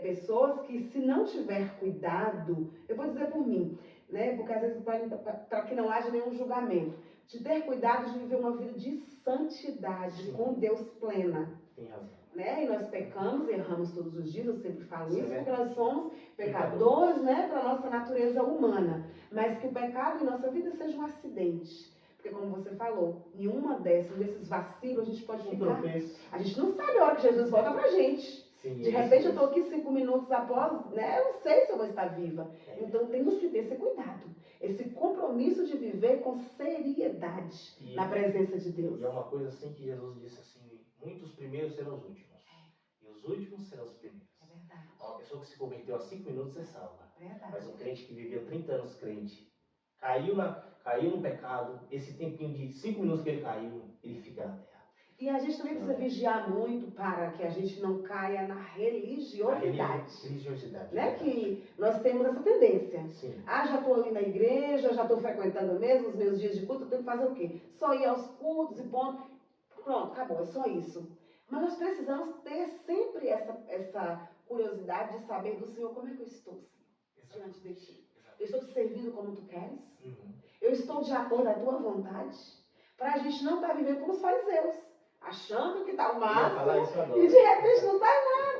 pessoas que, se não tiver cuidado, eu vou dizer por mim, né? Porque às vezes para que não haja nenhum julgamento, de ter cuidado de viver uma vida de santidade, com Deus plena. Tem razão. Né? E nós pecamos, erramos todos os dias, eu sempre falo isso, porque nós somos pecadores, né, para a nossa natureza humana. Mas que o pecado em nossa vida seja um acidente. Porque como você falou, em desses vacilos a gente pode ficar. A gente não sabe a hora que Jesus volta pra gente. Sim, de repente eu estou aqui 5 minutos após, né? Eu não sei se eu vou estar viva. Então temos que ter esse cuidado. Esse compromisso de viver com seriedade na presença de Deus. E é uma coisa assim que Jesus disse assim, muitos primeiros serão os últimos. E os últimos serão os primeiros. É verdade. Uma pessoa que se converteu há 5 minutos é salva. Verdade. Mas um crente que viveu 30 anos crente, caiu no pecado, esse tempinho de 5 minutos que ele caiu, ele fica na terra. E a gente também precisa vigiar muito para que a gente não caia na religiosidade. Religiosidade. Né? Que nós temos essa tendência. Sim. Já estou ali na igreja, já estou frequentando mesmo os meus dias de culto, eu tenho que fazer o quê? Só ir aos cultos e ponto. Pronto, acabou, é só isso. Mas nós precisamos ter sempre essa curiosidade de saber do Senhor, como é que eu estou, Senhor, diante de Ti. Eu estou te servindo como Tu queres? Eu estou de acordo à Tua vontade? para a gente não estar vivendo como os fariseus, achando que está o máximo isso agora. E de repente não está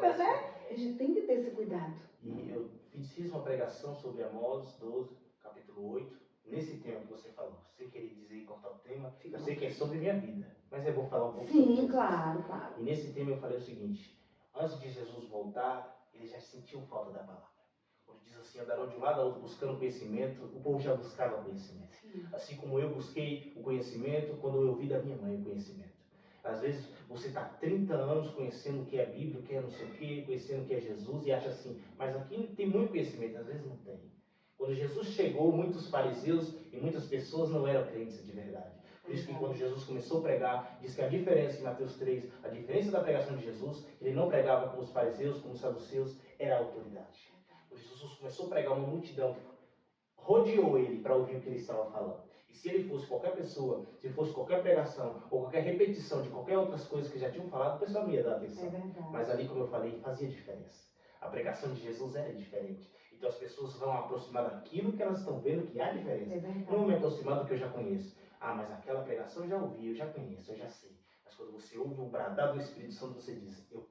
nada, né? A gente tem que ter esse cuidado. E eu fiz uma pregação sobre Amós 12, capítulo 8, nesse tema que você falou. Sem querer dizer e cortar o tema, eu sei que é sobre minha vida, mas é bom falar um pouco sobre Jesus. Sim, claro, claro. E nesse tema eu falei o seguinte: antes de Jesus voltar, ele já sentiu falta da palavra. Quando diz assim, andaram de um lado a outro buscando conhecimento, o povo já buscava conhecimento. Sim. Assim como eu busquei o conhecimento quando eu ouvi da minha mãe o conhecimento. Às vezes você está 30 anos conhecendo o que é a Bíblia, o que é não sei o que, conhecendo o que é Jesus e acha assim, mas aqui tem muito conhecimento, às vezes não tem. Quando Jesus chegou, muitos fariseus e muitas pessoas não eram crentes de verdade. Por isso que quando Jesus começou a pregar, diz que a diferença em Mateus 3, a diferença da pregação de Jesus, ele não pregava como os fariseus, como os saduceus, era a autoridade. Quando Jesus começou a pregar, uma multidão rodeou ele para ouvir o que ele estava falando. E se ele fosse qualquer pessoa, se fosse qualquer pregação ou qualquer repetição de qualquer outras coisas que já tinham falado, o pessoal não ia dar atenção. Mas ali, como eu falei, fazia diferença. A pregação de Jesus era diferente. Então as pessoas vão aproximar daquilo que elas estão vendo que há diferença. Não vão me aproximar do que eu já conheço. Ah, mas aquela pregação eu já ouvi, eu já conheço, eu já sei. Mas quando você ouve o bradar do Espírito Santo, você diz, eu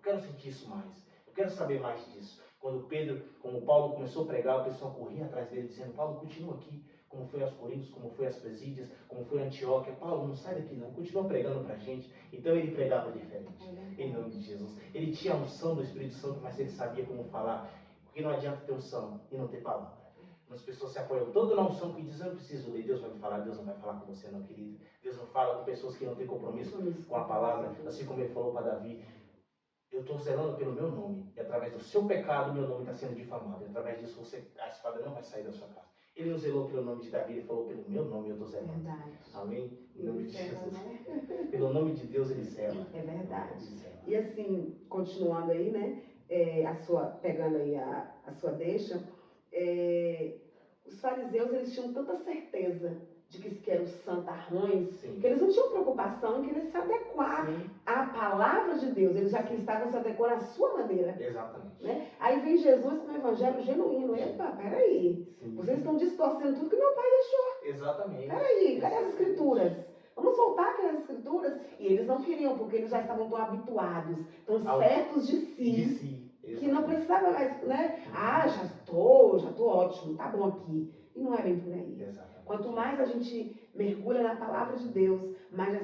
quero sentir isso mais. Eu quero saber mais disso. Quando Pedro, como Paulo começou a pregar, o pessoal corria atrás dele dizendo, Paulo, continua aqui. Como foi aos Coríntios, como foi às Presídias, como foi a Antioquia. Paulo, não sai daqui não, continua pregando pra gente. Então ele pregava diferente, em nome de Jesus. Ele tinha a unção do Espírito Santo, mas ele sabia como falar. Porque não adianta ter unção e não ter palavra. As pessoas se apoiam toda na unção que dizem, eu não preciso ler, Deus vai me falar, Deus não vai falar com você não, querido. Deus não fala com pessoas que não têm compromisso com a palavra, assim como ele falou para Davi. Eu estou zelando pelo meu nome, e através do seu pecado, meu nome está sendo difamado. E através disso, a espada não vai sair da sua casa. Ele não zelou pelo nome de Davi, ele falou pelo meu nome, eu estou zelando. Verdade. Amém? Em nome de Jesus. Né? Pelo nome de Deus, ele zela. É verdade. E assim, continuando aí, né? Pegando aí a sua deixa, os fariseus, eles tinham tanta certeza de que eram santarrões, que eles não tinham preocupação em querer se adequar à palavra de Deus. Eles já estavam se adequando à sua maneira. Exatamente. Né? Aí vem Jesus com o evangelho genuíno. Epa, peraí. Vocês estão distorcendo tudo que meu pai deixou. Exatamente. Peraí, cadê as escrituras? Vamos soltar aquelas escrituras? E eles não queriam, porque eles já estavam tão habituados, tão certos de si. Que não precisava mais, né? Ah, já tô ótimo, tá bom aqui. E não é bem por aí. Exatamente. Quanto mais a gente mergulha na palavra de Deus, mais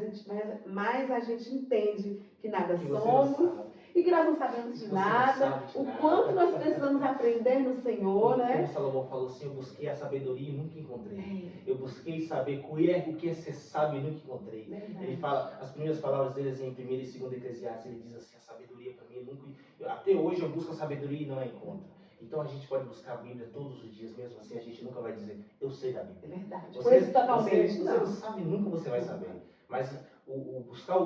a gente entende que nada somos e que nós não sabemos de nada, o quanto nós precisamos aprender no Senhor, né? Como Salomão falou assim, eu busquei a sabedoria e nunca encontrei. Eu busquei saber o que é ser sábio e nunca encontrei. Verdade. Ele fala, as primeiras palavras dele em 1 e 2 Eclesiastes, ele diz assim, a sabedoria para mim, até hoje eu busco a sabedoria e não a encontro. Então a gente pode buscar a Bíblia todos os dias, mesmo assim a gente nunca vai dizer, eu sei da Bíblia. É verdade. Você não sabe, nunca você vai saber. Mas o buscar,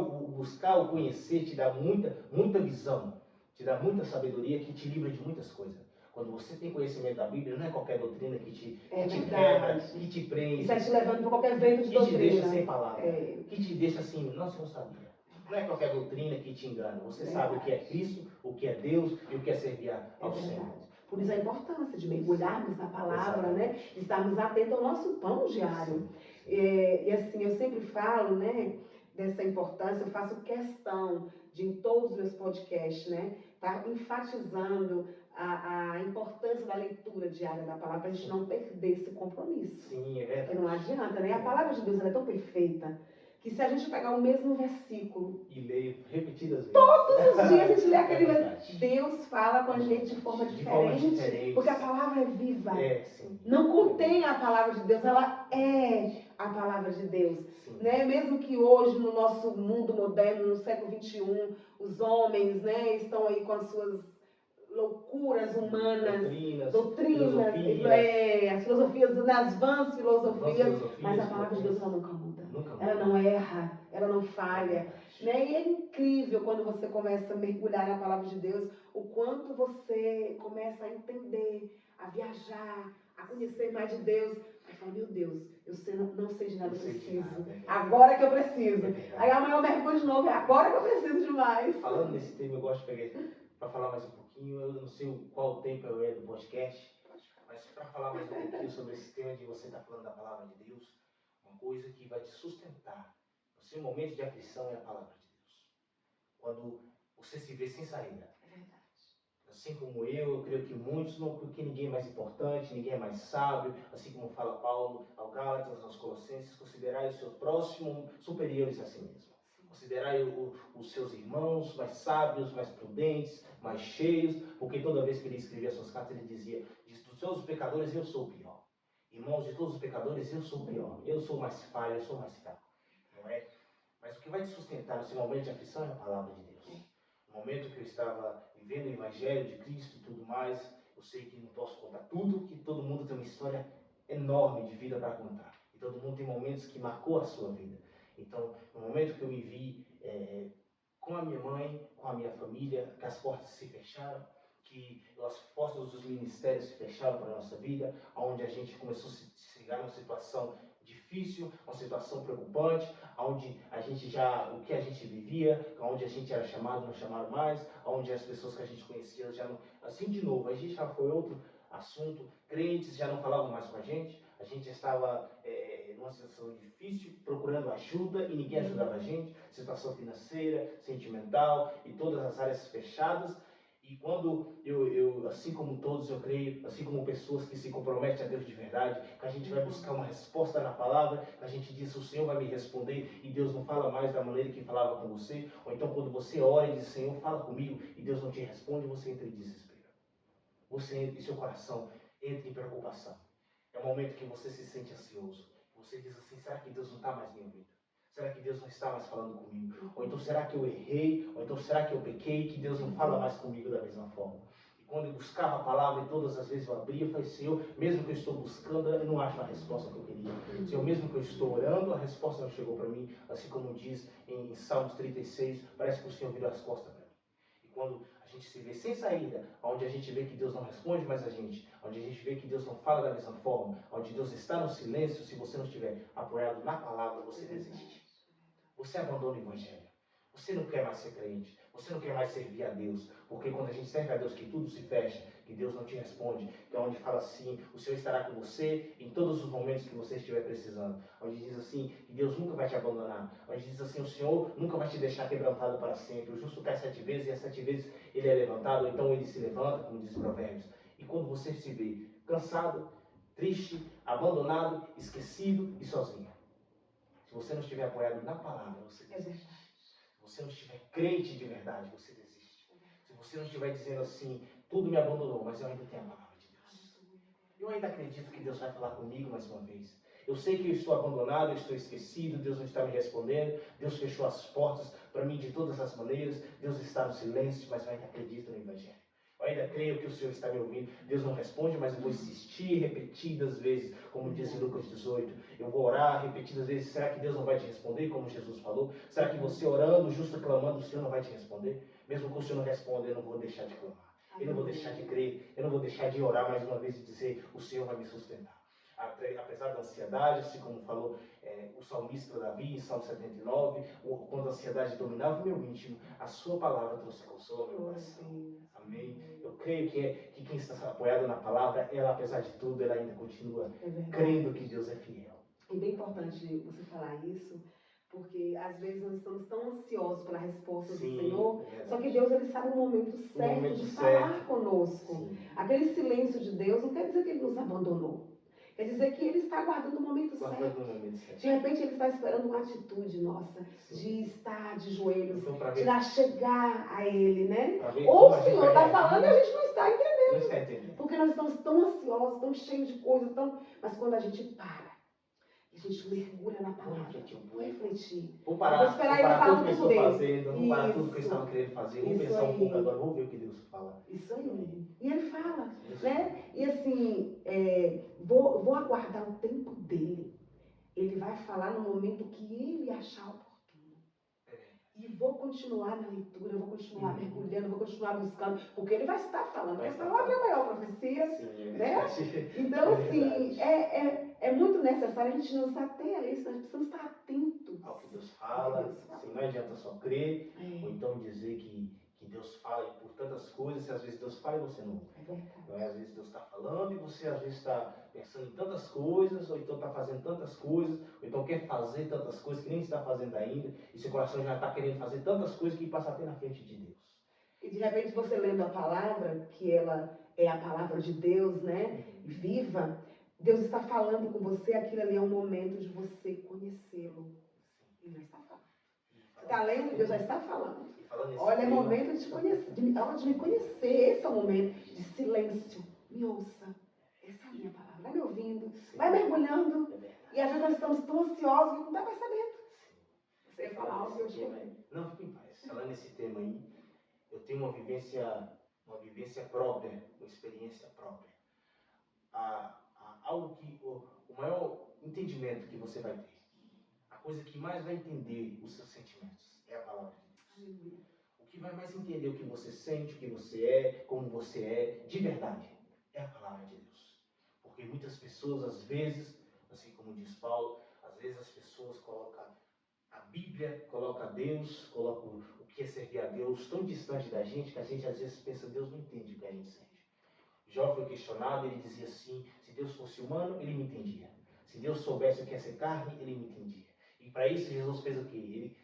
o conhecer te dá muita visão, te dá muita sabedoria que te livra de muitas coisas. Quando você tem conhecimento da Bíblia, não é qualquer doutrina que te quebra, que te prende. Está te levando para qualquer vento de doutrina. Que te deixa sem palavra. Que te deixa assim, nossa, eu não sabia. Não é qualquer doutrina que te engana. Você sabe o que é Cristo, o que é Deus e o que é servir ao Senhor. Por isso a importância de mergulharmos na palavra, né? De estarmos atentos ao nosso pão diário. E assim, eu sempre falo, né? Dessa importância, eu faço questão de, em todos os meus podcasts, né? Estar enfatizando a importância da leitura diária da palavra, para a gente não perder esse compromisso. Sim, é verdade. Porque não adianta, né? A palavra de Deus ela é tão perfeita que se a gente pegar o mesmo versículo e ler repetidas vezes, todos os dias a gente lê aquele mesmo. Deus fala com a gente de forma diferente, porque a palavra é viva. Não contém a palavra de Deus, ela é a palavra de Deus. Né? Mesmo que hoje, no nosso mundo moderno, no século XXI, os homens, né, estão aí com as suas loucuras humanas, doutrinas, as filosofias, nas vãs filosofias, mas a palavra de Deus ela nunca muda. Ela não erra, ela não falha. Né? E é incrível quando você começa a mergulhar na palavra de Deus, o quanto você começa a entender, a viajar, a conhecer mais de Deus. Aí fala, meu Deus, eu não sei de nada, eu preciso. Agora que eu preciso. Aí amanhã eu mergulho de novo, é agora que eu preciso demais. Falando nesse tema, eu gosto de pegar para falar mais um pouquinho. Eu não sei qual tempo é do podcast, mas para falar mais um pouquinho sobre esse tema de você estar falando da palavra de Deus. uma coisa que vai te sustentar no seu momento de aflição é a palavra de Deus. Quando você se vê sem saída. É verdade. Assim como eu creio que muitos, não porque ninguém é mais importante, ninguém é mais sábio, assim como fala Paulo ao Gálatas, aos Colossenses, considerai o seu próximo superiores a si mesmo. Considerai os seus irmãos mais sábios, mais prudentes, mais cheios, porque toda vez que ele escrevia suas cartas, ele dizia, dos todos os pecadores eu sou o pior. Irmãos, de todos os pecadores eu sou o pior. Eu sou mais falho, eu sou mais fraco. Não é? Mas o que vai te sustentar nesse momento de aflição é a palavra de Deus. No momento que eu estava vivendo o Evangelho de Cristo e tudo mais, eu sei que não posso contar tudo, que todo mundo tem uma história enorme de vida para contar. E todo mundo tem momentos que marcou a sua vida. Então, no momento que eu me vi com a minha mãe, com a minha família, que as portas se fecharam, que as portas dos ministérios se fecharam para a nossa vida, onde a gente começou a chegar numa situação difícil, uma situação preocupante, onde a gente já, o que a gente vivia, onde a gente era chamado, não chamaram mais, onde as pessoas que a gente conhecia já não, assim de novo, a gente já foi outro assunto, crentes já não falavam mais com a gente estava numa situação difícil, procurando ajuda e ninguém ajudava a gente, situação financeira, sentimental e todas as áreas fechadas. E quando eu, assim como todos, eu creio, assim como pessoas que se comprometem a Deus de verdade, que a gente vai buscar uma resposta na palavra, que a gente diz, o Senhor vai me responder e Deus não fala mais da maneira que falava com você, ou então quando você ora e diz, Senhor, fala comigo, e Deus não te responde, você entra em desespero. Você entra em seu coração, entra em preocupação. É um momento que você se sente ansioso. Você diz assim, será que Deus não está mais me ouvindo? Será que Deus não está mais falando comigo? Ou então será que eu errei? Ou então será que eu pequei? Que Deus não fala mais comigo da mesma forma? E quando eu buscava a palavra e todas as vezes eu abria, eu falei, Senhor, mesmo que eu estou buscando, eu não acho a resposta que eu queria. Senhor, mesmo que eu estou orando, a resposta não chegou para mim. Assim como diz em Salmos 36, parece que o Senhor virou as costas para mim. E quando a gente se vê sem saída, onde a gente vê que Deus não responde mais a gente, onde a gente vê que Deus não fala da mesma forma, onde Deus está no silêncio, se você não estiver apoiado na palavra, você desiste. Você abandona o Evangelho. Você não quer mais ser crente. Você não quer mais servir a Deus. Porque quando a gente serve a Deus, que tudo se fecha, que Deus não te responde, que é onde fala assim, o Senhor estará com você em todos os momentos que você estiver precisando. Onde diz assim, que Deus nunca vai te abandonar. Onde diz assim, o Senhor nunca vai te deixar quebrantado para sempre. O justo cai 7 vezes e as 7 vezes ele é levantado, ou então ele se levanta, como diz Provérbios. E quando você se vê cansado, triste, abandonado, esquecido e sozinho, se você não estiver apoiado na palavra, você desiste. Se você não estiver crente de verdade, você desiste. Se você não estiver dizendo assim, tudo me abandonou, mas eu ainda tenho a palavra de Deus. Eu ainda acredito que Deus vai falar comigo mais uma vez. Eu sei que eu estou abandonado, eu estou esquecido, Deus não está me respondendo, Deus fechou as portas para mim de todas as maneiras, Deus está no silêncio, mas eu ainda acredito no Evangelho. Eu ainda creio que o Senhor está me ouvindo. Deus não responde, mas eu vou insistir repetidas vezes, como diz em Lucas 18. Eu vou orar repetidas vezes. Será que Deus não vai te responder, como Jesus falou? Será que você orando, justo clamando, o Senhor não vai te responder? Mesmo que o Senhor não responda, eu não vou deixar de clamar. Eu não vou deixar de crer. Eu não vou deixar de orar mais uma vez e dizer, o Senhor vai me sustentar. Apesar da ansiedade, assim como falou o salmista Davi, em Salmo 79, quando a ansiedade dominava o meu íntimo, a sua palavra trouxe consolo ao meu coração. Amém? Eu creio que quem está apoiado na palavra, ela, apesar de tudo, ela ainda continua crendo que Deus é fiel. É bem importante você falar isso, porque às vezes nós estamos tão ansiosos pela resposta do Senhor, só que Deus ele sabe o momento certo de falar conosco. Sim. Aquele silêncio de Deus não quer dizer que Ele nos abandonou. Quer dizer que Ele está aguardando o momento certo. De repente Ele está esperando uma atitude nossa, sim, de estar de joelhos, então, de chegar a Ele, né? Ou o Senhor está falando e a gente não está entendendo. Porque nós estamos tão ansiosos, tão cheios de coisas, mas quando a gente para, a gente mergulha na palavra, vou refletir. Vou parar tudo que eu estou fazendo, vou parar tudo que eu estava querendo fazer, vou pensar um pouco agora, vou ver o que Deus fala. Isso aí. E Ele fala, né? E assim, vou aguardar o tempo dele. Ele vai falar no momento que ele achar oportuno. E vou continuar na leitura, vou continuar mergulhando, vou continuar buscando, porque ele vai estar falando, porque a palavra é a maior profecia, né? Então, assim, é muito necessário a gente não estar até a isso, nós precisamos estar atentos ao que Deus fala. Assim, não adianta só crer, ou então dizer que Deus fala e, portanto, tantas coisas, às vezes Deus fala e você não ouve. É verdade. Então, às vezes Deus está falando e você às vezes está pensando em tantas coisas, ou então está fazendo tantas coisas, ou então quer fazer tantas coisas que nem está fazendo ainda, e seu coração já está querendo fazer tantas coisas que passa até na frente de Deus. E de repente você lendo a palavra, que ela é a palavra de Deus, né? Viva, Deus está falando com você, aquilo ali é um momento de você conhecê-lo. Ele já está falando. Você está lendo, Deus já está falando. Olha, é momento de te conhecer, de me conhecer. Esse é o momento de silêncio. Me ouça. Essa é a minha palavra. Vai me ouvindo, vai mergulhando. E às vezes nós estamos tão ansiosos que não está percebendo. Você ia falar algo que eu te falei. Não, fique em paz. Falando nesse tema aí, eu tenho uma vivência própria, uma experiência própria. Algo que o maior entendimento que você vai ter, a coisa que mais vai entender os seus sentimentos é a palavra de Deus. O que vai mais entender o que você sente, o que você é, como você é, de verdade, é a palavra de Deus. Porque muitas pessoas, às vezes, assim como diz Paulo, às vezes as pessoas colocam a Bíblia, colocam Deus, colocam o que é servir a Deus tão distante da gente que a gente às vezes pensa, Deus não entende o que a gente sente. Jó foi questionado, ele dizia assim, se Deus fosse humano, ele me entendia. Se Deus soubesse o que é ser carne, ele me entendia. E para isso Jesus fez o quê?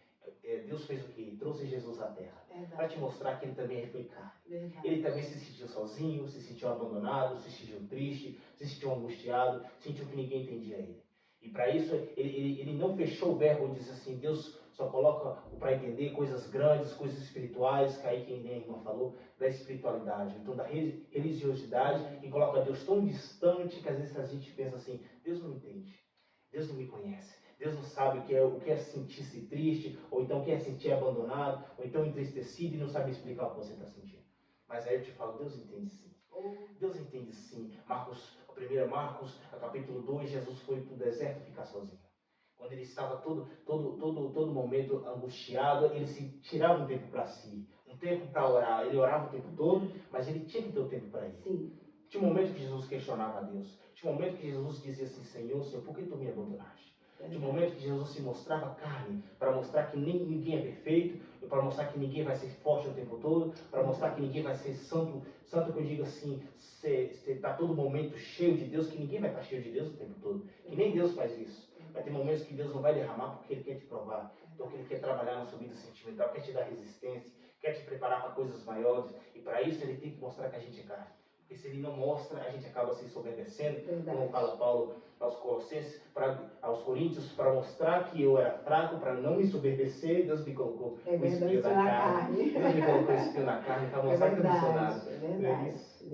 Deus fez o quê? Ele trouxe Jesus à terra. Para te mostrar que ele também foi carne. Ele também se sentiu sozinho, se sentiu abandonado, se sentiu triste, se sentiu angustiado, sentiu que ninguém entendia ele. E para isso ele não fechou o verbo, diz assim, Deus só coloca para entender coisas grandes, coisas espirituais, que aí que nem a irmã falou, da espiritualidade, então da religiosidade, e coloca Deus tão distante que às vezes a gente pensa assim, Deus não entende, Deus não me conhece, Deus não sabe o que é sentir-se triste, ou então o que é sentir abandonado, ou então entristecido e não sabe explicar o que você está sentindo. Mas aí eu te falo, Deus entende sim. Deus entende sim. Marcos, capítulo 2, Jesus foi para o deserto ficar sozinho. Quando ele estava todo momento angustiado, ele se tirava um tempo para si, um tempo para orar. Ele orava o tempo todo, mas ele tinha que ter o tempo para ele. Sim. Tinha um momento que Jesus questionava a Deus. Tinha um momento que Jesus dizia assim, Senhor, por que tu me abandonaste? Tinha um momento que Jesus se mostrava carne, para mostrar que ninguém é perfeito, para mostrar que ninguém vai ser forte o tempo todo, para mostrar que ninguém vai ser santo que eu digo assim, você está todo momento cheio de Deus, que ninguém vai estar cheio de Deus o tempo todo, que nem Deus faz isso. Vai ter momentos que Deus não vai derramar porque Ele quer te provar, porque Ele quer trabalhar na sua vida sentimental, quer te dar resistência, quer te preparar para coisas maiores, e para isso Ele tem que mostrar que a gente é carne. Porque se Ele não mostra, a gente acaba se soberbecendo, como fala Paulo aos Colossenses, aos Coríntios, para mostrar que eu era fraco, para não me soberbecer, Deus me colocou o espinho na carne. Deus me colocou o espinho na carne para mostrar que eu não sou nada.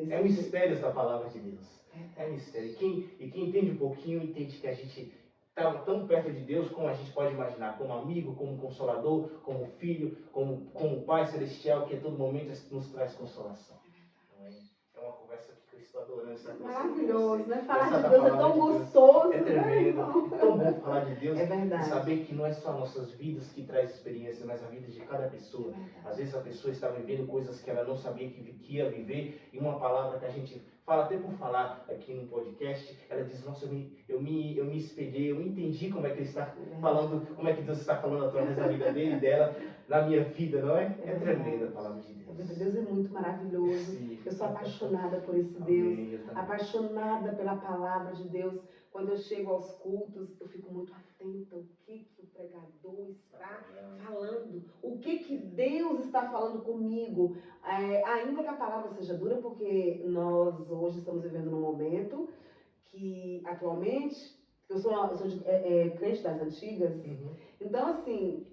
É mistérios da palavra de Deus. É mistério. E quem entende um pouquinho, entende que a gente está tão perto de Deus como a gente pode imaginar, como amigo, como consolador, como filho, como Pai Celestial, que a todo momento nos traz consolação. É uma conversa que eu estou adorando estar com você. Maravilhoso, né? Falar de Deus é tão gostoso. É tremendo. É tão bom falar de Deus. É verdade. E saber que não é só nossas vidas que traz experiência, mas a vida de cada pessoa. Às vezes a pessoa está vivendo coisas que ela não sabia que ia viver. E uma palavra que a gente fala até por falar aqui no podcast, ela diz, nossa, eu me espelhei, eu entendi como é que ele está falando, como é que Deus está falando através da vida dele e dela, na minha vida, não é? É tremenda a palavra de Deus. A vida de Deus é muito maravilhoso. Sim. Eu sou apaixonada por esse Deus, apaixonada pela palavra de Deus. Quando eu chego aos cultos, eu fico muito atenta ao que o pregador está falando, o que Deus está falando comigo. Ainda que a palavra seja dura, porque nós hoje estamos vivendo num momento que, atualmente, eu sou crente das antigas, então, assim,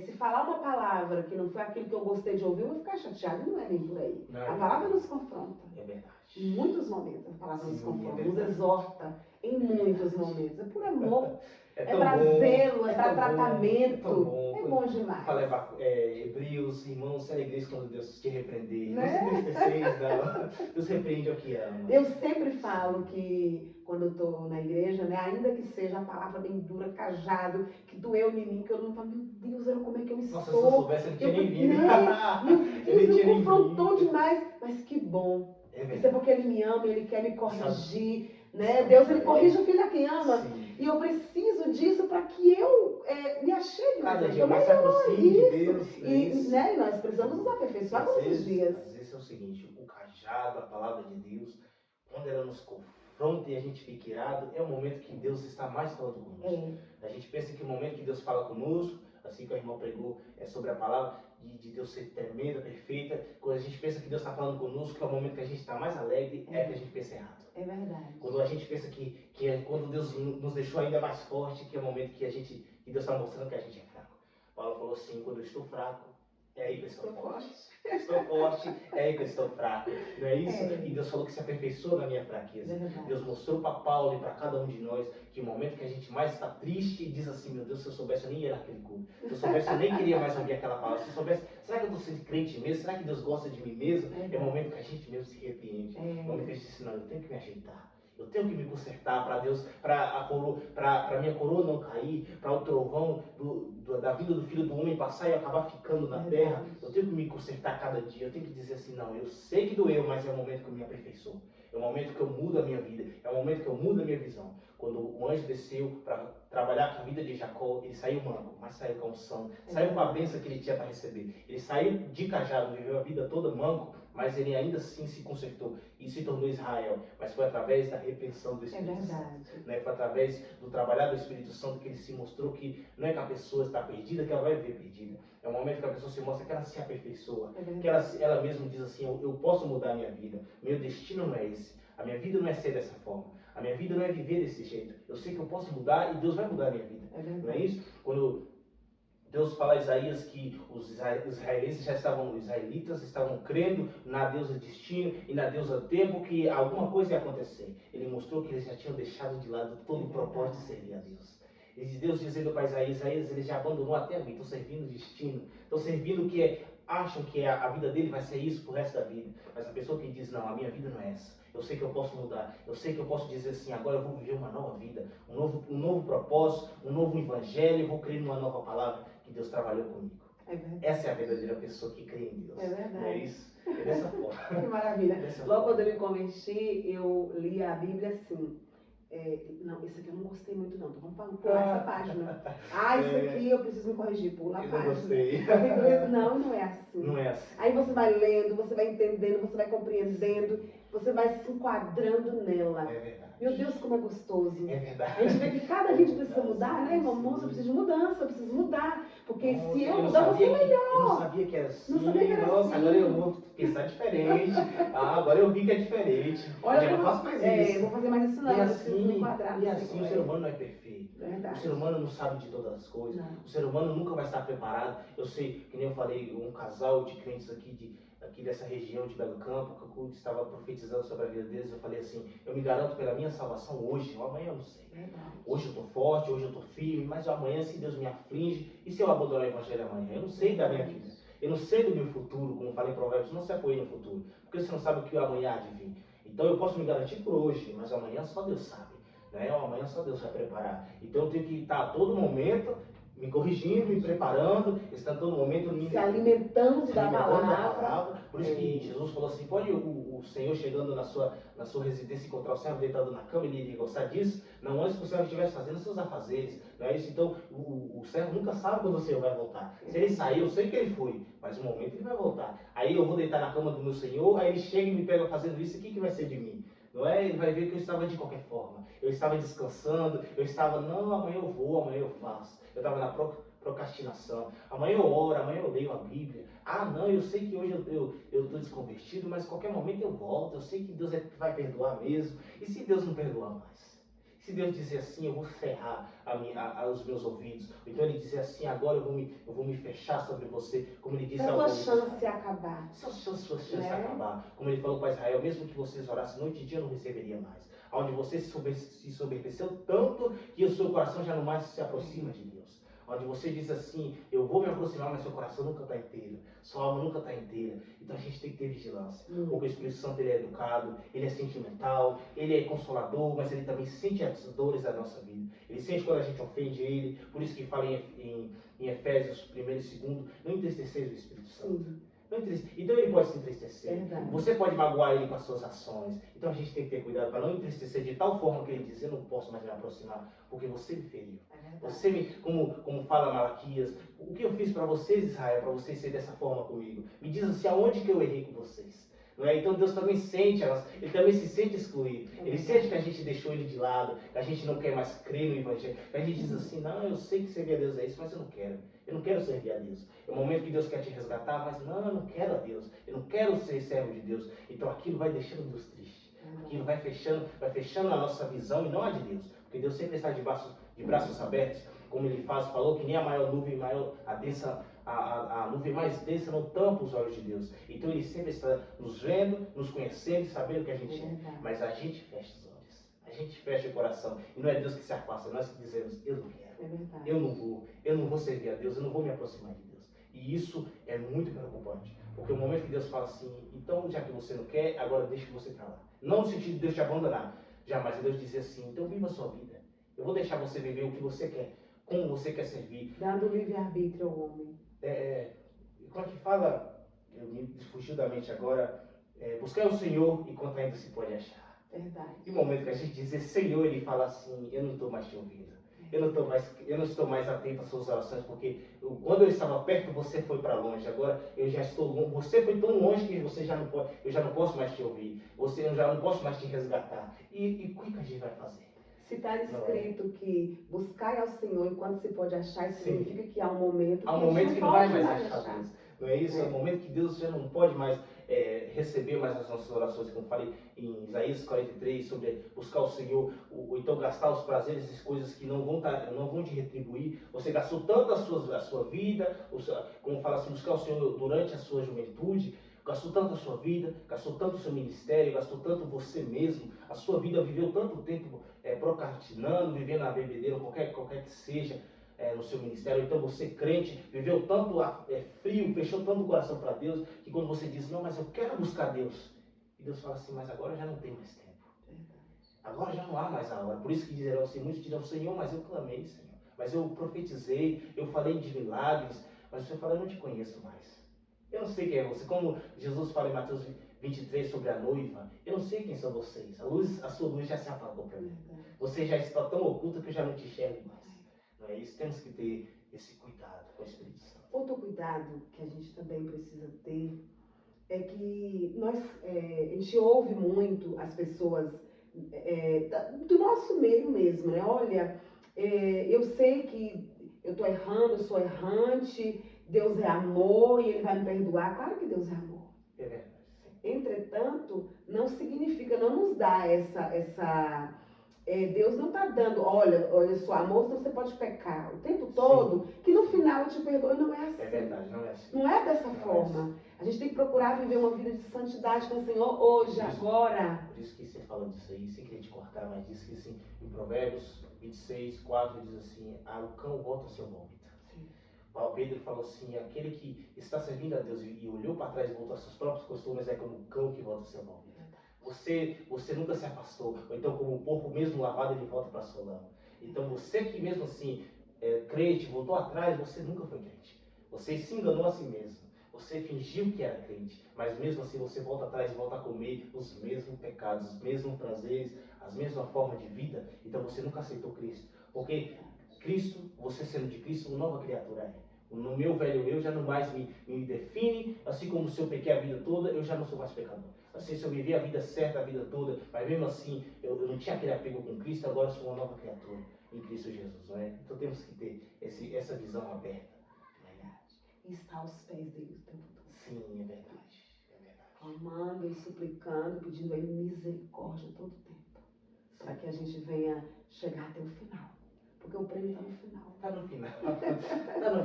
se falar uma palavra que não foi aquilo que eu gostei de ouvir, eu vou ficar chateada, não é nem por aí. A palavra nos confronta. É verdade. Em muitos momentos a palavra nos confronta, nos exorta, em muitos momentos. É por amor, é para zelo, é para tratamento. É bom demais. Fala Hebreus, irmãos, se alegreis quando Deus te repreender. Não se entristeceis, não. Deus repreende ao que ama. Eu sempre falo que, quando eu estou na igreja, né, ainda que seja a palavra bem dura, cajado, que doeu em mim, que eu não falo, meu Deus, olha como é que eu estou. Nossa, se eu soubesse, ele tinha nem vindo. Meu Deus, me confrontou demais, mas que bom. Isso é porque ele me ama, ele quer me corrigir. Né? Deus, ele corrige o filho a quem ama. Sim. E eu preciso disso para que eu me achegue mais. Cada dia mais se aproxime de Deus. E né, nós precisamos nos aperfeiçoar todos os dias. Às vezes é o seguinte, o cajado, a palavra de Deus, quando ela nos confronta e a gente fica irado, é o momento que Deus está mais falando conosco. A gente pensa que o momento que Deus fala conosco, assim que a irmã pregou, é sobre a palavra de Deus ser tremenda, perfeita. Quando a gente pensa que Deus está falando conosco, que é o momento que a gente está mais alegre, é que a gente pensa errado. É verdade. Quando a gente pensa que é quando Deus nos deixou ainda mais forte, que é o momento que Deus está mostrando que a gente é fraco. Paulo falou assim, quando eu estou fraco, é aí que eu estou forte. Estou forte, é aí que eu estou fraco. Não é isso? E Deus falou que se aperfeiçoou na minha fraqueza. Deus mostrou para Paulo e para cada um de nós que o momento que a gente mais está triste, diz assim, meu Deus, se eu soubesse, eu nem ia naquele culto. Se eu soubesse, eu nem queria mais ouvir aquela palavra. Se eu soubesse, será que eu estou sendo crente mesmo? Será que Deus gosta de mim mesmo? É o momento que a gente mesmo se arrepende. É o momento que a gente diz assim, não, eu tenho que me ajeitar. Eu tenho que me consertar para Deus, para minha coroa não cair, para o trovão da vida do Filho do Homem passar e eu acabar ficando na terra. Eu tenho que me consertar cada dia. Eu tenho que dizer assim, não, eu sei que doeu, mas é o momento que eu me aperfeiçoo. É o momento que eu mudo a minha vida. É o momento que eu mudo a minha visão. Quando o anjo desceu para trabalhar com a vida de Jacó, ele saiu manco, mas saiu com a unção. Saiu com a bênção que ele tinha para receber. Ele saiu de cajado, viveu a vida toda manco, mas ele ainda assim se consertou e se tornou Israel. Mas foi através da repreensão do Espírito Santo. Né? Foi através do trabalhar do Espírito Santo que ele se mostrou que não é que a pessoa está perdida, que ela vai viver perdida. É o momento que a pessoa se mostra que ela se aperfeiçoa. Que ela mesma diz assim, eu posso mudar a minha vida. Meu destino não é esse. A minha vida não é ser dessa forma. A minha vida não é viver desse jeito. Eu sei que eu posso mudar e Deus vai mudar a minha vida. Não é isso? Quando Deus fala a Isaías que os israelitas estavam crendo na deusa destino e na deusa tempo, que alguma coisa ia acontecer. Ele mostrou que eles já tinham deixado de lado todo o propósito de servir a Deus. E Deus dizendo para Isaías, ele já abandonou até a mim, estão servindo destino, estão servindo o que acham que a vida dele vai ser isso pro resto da vida. Mas a pessoa que diz, não, a minha vida não é essa. Eu sei que eu posso mudar. Eu sei que eu posso dizer assim, agora eu vou viver uma nova vida, um novo propósito, um novo evangelho, eu vou crer numa nova palavra que Deus trabalhou comigo. Essa é a verdadeira pessoa que crê em Deus. É verdade. Não é isso? É dessa forma. Que maravilha. Logo quando eu me converti, eu li a Bíblia assim. Não, esse aqui eu não gostei muito não, então vamos pular essa página. Isso aqui eu preciso me corrigir, pula a página. Eu não gostei. Não é assim. Não é assim. Aí você vai lendo, você vai entendendo, você vai compreendendo, você vai se enquadrando nela. É verdade. Meu Deus, como é gostoso. É verdade. A gente vê que cada gente precisa mudar, né, irmão? Moça, eu preciso de mudança, eu preciso mudar. Porque se eu mudar, você é melhor. Eu não sabia que era assim. Não sabia que era Nossa, assim. agora eu vou pensar diferente. Agora eu vi que é diferente. Olha, eu não faço mais isso. Vou fazer mais isso não, eu preciso me enquadrar. E assim, o ser humano não é perfeito. Verdade. O ser humano não sabe de todas as coisas. Não. O ser humano nunca vai estar preparado. Eu sei, que nem eu falei, um casal de crentes aqui dessa região de Belo Campo, que eu estava profetizando sobre a vida deles, eu falei assim, eu me garanto pela minha salvação hoje, amanhã eu não sei. Verdade. Hoje eu estou forte, hoje eu estou firme, mas amanhã se Deus me aflige, e se eu abandonar o evangelho amanhã? Eu não sei da minha vida. Eu não sei do meu futuro, como falei em Provérbios, não se apoie no futuro, porque você não sabe o que o amanhã há de vir. Então eu posso me garantir por hoje, mas amanhã só Deus sabe. Né? Amanhã só Deus vai preparar. Então eu tenho que estar a todo momento me corrigindo, me preparando, estando a todo momento se alimentando da palavra. Por isso que Jesus falou assim, pode o Senhor chegando na sua residência encontrar o servo deitado na cama, ele iria gostar disso? Não, antes que o servo estivesse fazendo seus afazeres. Não é isso? Então o servo nunca sabe quando o Senhor vai voltar. Se ele sair, eu sei que ele foi, mas um momento ele vai voltar. Aí eu vou deitar na cama do meu Senhor, aí ele chega e me pega fazendo isso, o que vai ser de mim? Não é? Ele vai ver que eu estava de qualquer forma. Eu estava descansando, eu estava, não, amanhã eu vou, amanhã eu faço. Eu estava na procrastinação. Amanhã eu oro, amanhã eu leio a Bíblia. Não, eu sei que hoje eu estou desconvertido, mas qualquer momento eu volto. Eu sei que Deus vai perdoar mesmo. E se Deus não perdoar mais? Se Deus dizer assim, eu vou cerrar os meus ouvidos. Então ele dizer assim, agora eu vou me fechar sobre você. Como ele disse ao povo. Sua chance acabar. Sua chance acabar. Como ele falou para Israel, mesmo que vocês orassem noite e dia, eu não receberia mais. Onde você se soberbeceu tanto que o seu coração já não mais se aproxima de Deus. Onde você diz assim, eu vou me aproximar, mas seu coração nunca está inteiro. Sua alma nunca está inteira. Então a gente tem que ter vigilância. Porque o Espírito Santo ele é educado, ele é sentimental, ele é consolador, mas ele também sente as dores da nossa vida. Ele sente quando a gente ofende ele. Por isso que fala em Efésios 1 e 2, não entristeceis o Espírito Santo. Então ele pode se entristecer. Verdade. Você pode magoar ele com as suas ações. Então a gente tem que ter cuidado para não entristecer de tal forma que ele diz, eu não posso mais me aproximar, porque você me feriu. Você me, como fala Malaquias, o que eu fiz para vocês, Israel, para vocês serem dessa forma comigo? Me diz assim, aonde que eu errei com vocês? Não é? Então Deus também sente, ele também se sente excluído. Ele sente que a gente deixou ele de lado, que a gente não quer mais crer no Evangelho. Que a gente diz assim, não, eu sei que servir a Deus é isso, mas eu não quero. Eu não quero servir a Deus. É o momento que Deus quer te resgatar, mas não, eu não quero a Deus. Eu não quero ser servo de Deus. Então aquilo vai deixando Deus triste. Aquilo vai fechando a nossa visão e não a de Deus. Porque Deus sempre está de braços abertos, como ele falou que nem a maior nuvem, a nuvem mais densa não tampa os olhos de Deus. Então ele sempre está nos vendo, nos conhecendo, sabendo que a gente é. Mas a gente fecha os olhos, a gente fecha o coração. E não é Deus que se afasta, nós que dizemos, eu não quero, eu não vou servir a Deus, eu não vou me aproximar de Deus. E isso é muito preocupante. Porque o momento que Deus fala assim, então já que você não quer, agora deixa que você está lá. Não no sentido de Deus te abandonar, jamais. Deus dizer assim, então viva a sua vida. Eu vou deixar você viver o que você quer, como você quer servir. Dando livre-arbítrio ao homem. Como é que fala? Me fugiu da mente agora. Buscar o Senhor enquanto ainda se pode achar. Verdade. E o momento que a gente diz Senhor, ele fala assim, eu não estou mais te ouvindo. Eu não estou mais atento às suas orações, porque quando eu estava perto, você foi para longe. Agora eu já estou longe. Você foi tão longe que eu já não posso mais te ouvir. Eu já não posso mais te resgatar. E o que a gente vai fazer? Se está escrito que buscar ao Senhor enquanto se pode achar, isso significa que há um momento que não vai mais achar Deus. Não é isso? É um momento que Deus já não pode mais receber mais as nossas orações, como falei em Isaías 43, sobre buscar o Senhor, ou então gastar os prazeres, essas coisas que não vão te retribuir. Você gastou tanto a sua vida, como fala assim, buscar o Senhor durante a sua juventude, gastou tanto a sua vida, gastou tanto o seu ministério, gastou tanto você mesmo, a sua vida viveu tanto tempo procrastinando, vivendo na bebedeira, qualquer que seja, no seu ministério. Então você, crente, viveu tanto frio, fechou tanto o coração para Deus, que quando você diz, não, mas eu quero buscar Deus, e Deus fala assim, mas agora já não tem mais tempo. Agora já não há mais a hora. Por isso que dirão assim, muitos dirão, Senhor, mas eu clamei, Senhor. Mas eu profetizei, eu falei de milagres, mas você fala, eu não te conheço mais. Eu não sei quem é você. Como Jesus fala em Mateus 23 sobre a noiva, eu não sei quem são vocês. A sua luz já se apagou para mim. Você já está tão oculta que eu já não te enxergo mais. Não é isso? Temos que ter esse cuidado com o Espírito Santo. Outro cuidado que a gente também precisa ter é que a gente ouve muito as pessoas do nosso meio mesmo, né? Olha, eu sei que eu estou errando, eu sou errante, Deus é amor e Ele vai me perdoar. Claro que Deus é amor. É verdade. Entretanto, não significa, não nos dá Deus não está dando, olha só, amor, senão você pode pecar o tempo todo, que no final eu te perdoe. Não é assim. É verdade, não é assim. Não é dessa forma. A gente tem que procurar viver uma vida de santidade com o Senhor hoje, agora. Por isso que você fala disso aí, sem querer te cortar, mas diz que assim, em Provérbios 26, 4, diz assim, o cão volta ao seu vômito. Pedro falou assim, aquele que está servindo a Deus e olhou para trás e voltou aos seus próprios costumes é como o cão que volta ao seu vômito. Você nunca se afastou, ou então como o porco mesmo lavado ele volta para a sua lama. Então você que mesmo assim crente, voltou atrás, você nunca foi crente. Você se enganou a si mesmo. Você fingiu que era crente, mas mesmo assim você volta atrás e volta a comer os mesmos pecados, os mesmos prazeres, as mesmas formas de vida. Então você nunca aceitou Cristo. Porque Cristo, você sendo de Cristo, uma nova criatura é. No meu velho eu já não mais me define, assim como se eu pequei a vida toda, eu já não sou mais pecador. Assim, se eu vivi a vida certa a vida toda, mas mesmo assim eu não tinha aquele apego com Cristo, agora eu sou uma nova criatura em Cristo Jesus, não é? Então temos que ter essa visão aberta. E está aos pés dele o tempo todo. Sim, é verdade. Clamando e suplicando, pedindo a Ele misericórdia todo o tempo. Para que a gente venha chegar até o final. Porque o prêmio está no final. Está no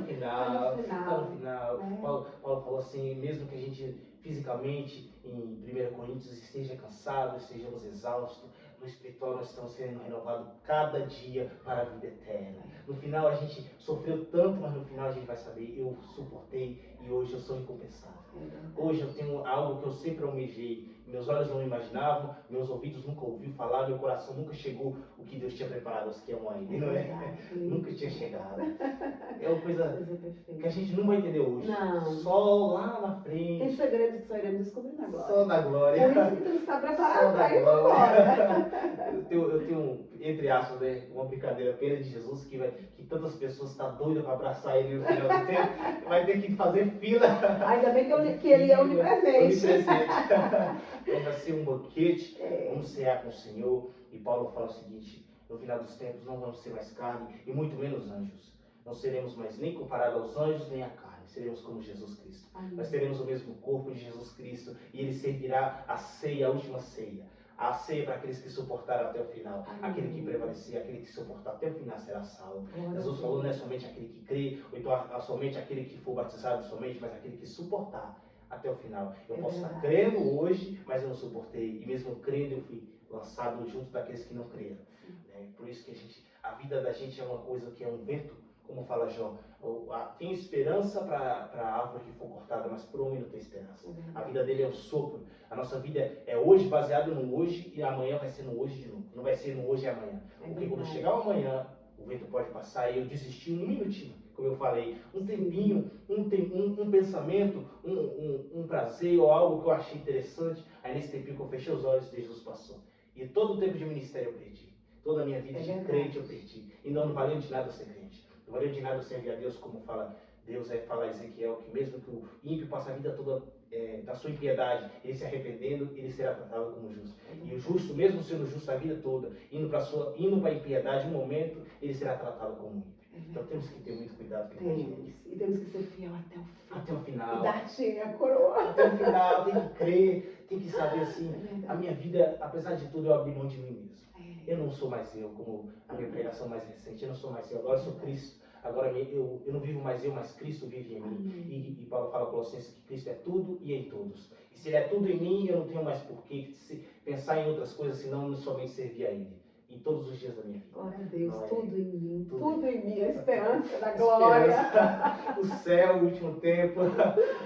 final. Paulo falou assim, mesmo que a gente fisicamente, em 1 Coríntios, esteja cansado, estejamos exaustos, no espiritual nós estamos sendo renovados cada dia para a vida eterna. No final a gente sofreu tanto, mas no final a gente vai saber, eu suportei e hoje eu sou incompensável. Hoje eu tenho algo que eu sempre almejei. Meus olhos não imaginavam, meus ouvidos nunca ouviram falar, meu coração nunca chegou o que Deus tinha preparado aos que amam a Ele, não é? Nunca tinha chegado. É uma coisa que a gente não vai entender hoje. Não. Só lá na frente. Tem segredos que só iremos descobrir na glória. Só na glória. Por isso que tu está preparado para ir para glória. Eu tenho, entre aspas, né, uma brincadeira, pena de Jesus, que tantas pessoas estão doidas para abraçar Ele no final do tempo, vai ter que fazer fila. Ainda bem que Ele é onipresente. Então vai ser um banquete, vamos cear com o Senhor. E Paulo fala o seguinte, no final dos tempos não vamos ser mais carne e muito menos anjos. Não seremos mais nem comparados aos anjos nem à carne, seremos como Jesus Cristo. Amém. Nós teremos o mesmo corpo de Jesus Cristo e Ele servirá a ceia, a última ceia. A ceia para aqueles que suportaram até o final. Amém. Aquele que prevalecer, aquele que suportar até o final será salvo. Jesus falou, não é somente aquele que crê, ou então somente aquele que for batizado somente, mas aquele que suportar até o final. Eu posso estar crendo hoje, mas eu não suportei. E mesmo crendo, eu fui lançado junto daqueles que não creram. Por isso que a vida da gente é uma coisa que é um vento, como fala Jó. Tem esperança para a árvore que for cortada, mas para o homem não tem esperança. A vida dele é um sopro. A nossa vida é hoje, baseado no hoje, e amanhã vai ser no hoje de novo. Não vai ser no hoje e amanhã. Porque quando chegar o amanhã, o vento pode passar e eu desistir um minutinho, como eu falei, um tempinho, um pensamento, um prazer ou algo que eu achei interessante. Aí nesse tempinho que eu fechei os olhos, Jesus passou. E todo o tempo de ministério eu perdi. Toda a minha vida de crente eu perdi. E não valeu de nada ser crente. Não valeu de nada servir a Deus, como fala Deus, fala Ezequiel, que mesmo que o ímpio passe a vida toda da sua impiedade, ele se arrependendo, ele será tratado como justo. E o justo, mesmo sendo justo a vida toda, indo para a impiedade, um momento, ele será tratado como ímpio. Então temos que ter muito cuidado com isso. E temos que ser fiel até o fim. Até o final. E dar-te a coroa. Até o final, tem que crer, tem que saber assim, a minha vida, apesar de tudo, eu abri mão de mim mesmo. Eu não sou mais eu, como a minha pregação mais recente, eu não sou mais eu, agora eu sou Cristo. Agora eu não vivo mais eu, mas Cristo vive em mim. E Paulo fala a Colossenses que Cristo é tudo e em todos. E se Ele é tudo em mim, eu não tenho mais por que pensar em outras coisas, senão somente servir a Ele. Em todos os dias da minha vida. Glória a Deus, tudo em mim. Tudo em mim, a esperança da glória. O céu, o último tempo,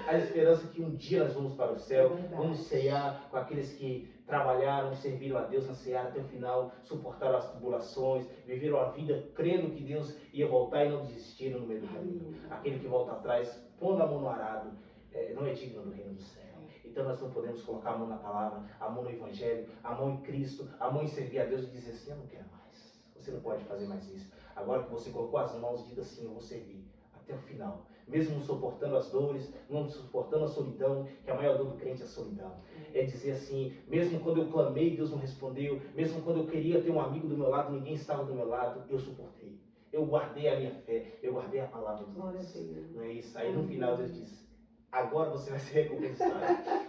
a esperança que um dia nós vamos para o céu, vamos ceiar com aqueles que trabalharam, serviram a Deus na ceia até o final, suportaram as tribulações, viveram a vida crendo que Deus ia voltar e não desistiram no meio do caminho. Aquele que volta atrás, pondo a mão no arado, não é digno do reino do céu. Então nós não podemos colocar a mão na palavra, a mão no Evangelho, a mão em Cristo, a mão em servir a Deus e dizer assim, eu não quero mais. Você não pode fazer mais isso. Agora que você colocou as mãos, diga assim, eu vou servir até o final. Mesmo suportando as dores, não suportando a solidão, que a maior dor do crente é a solidão. É dizer assim, mesmo quando eu clamei, Deus não respondeu, mesmo quando eu queria ter um amigo do meu lado, ninguém estava do meu lado, eu suportei. Eu guardei a minha fé, eu guardei a palavra de Deus. Não é isso? Aí no final Deus disse, agora você vai ser recompensado.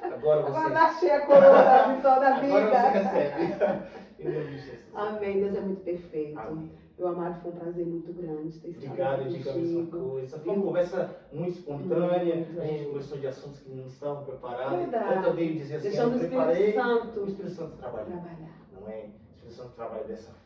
Agora dá-te a coroa da vitória da vida. Agora você recebe. Em nome de Jesus. Amém. Deus é muito perfeito. Amém. Meu amado, foi um prazer muito grande ter estado Obrigado, eu digo a mesma coisa. Foi uma conversa muito espontânea. A gente conversou de assuntos que não estavam preparados. Eu também dizia assim, eu preparei. O Espírito Santo trabalhar. Não é? O Espírito Santo trabalha dessa forma.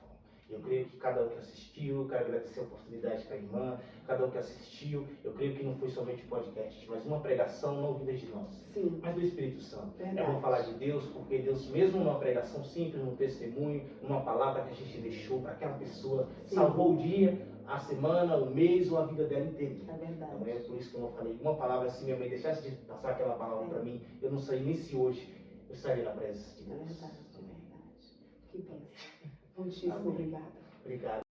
Eu creio que cada um que assistiu, quero agradecer a oportunidade para a irmã, cada um que assistiu, eu creio que não foi somente um podcast, mas uma pregação não vinda de nós, mas do Espírito Santo. É bom falar de Deus, porque Deus, mesmo numa pregação simples, num testemunho, numa palavra que a gente deixou para aquela pessoa, salvou o dia, a semana, o mês ou a vida dela inteira. É verdade. Então, é por isso que eu não falei uma palavra assim, minha mãe deixasse de passar aquela palavra para mim, eu não saí nem se hoje, eu estaria na presença de Deus. É verdade, é verdade. Que bênção. Muitíssimo obrigada. Obrigado.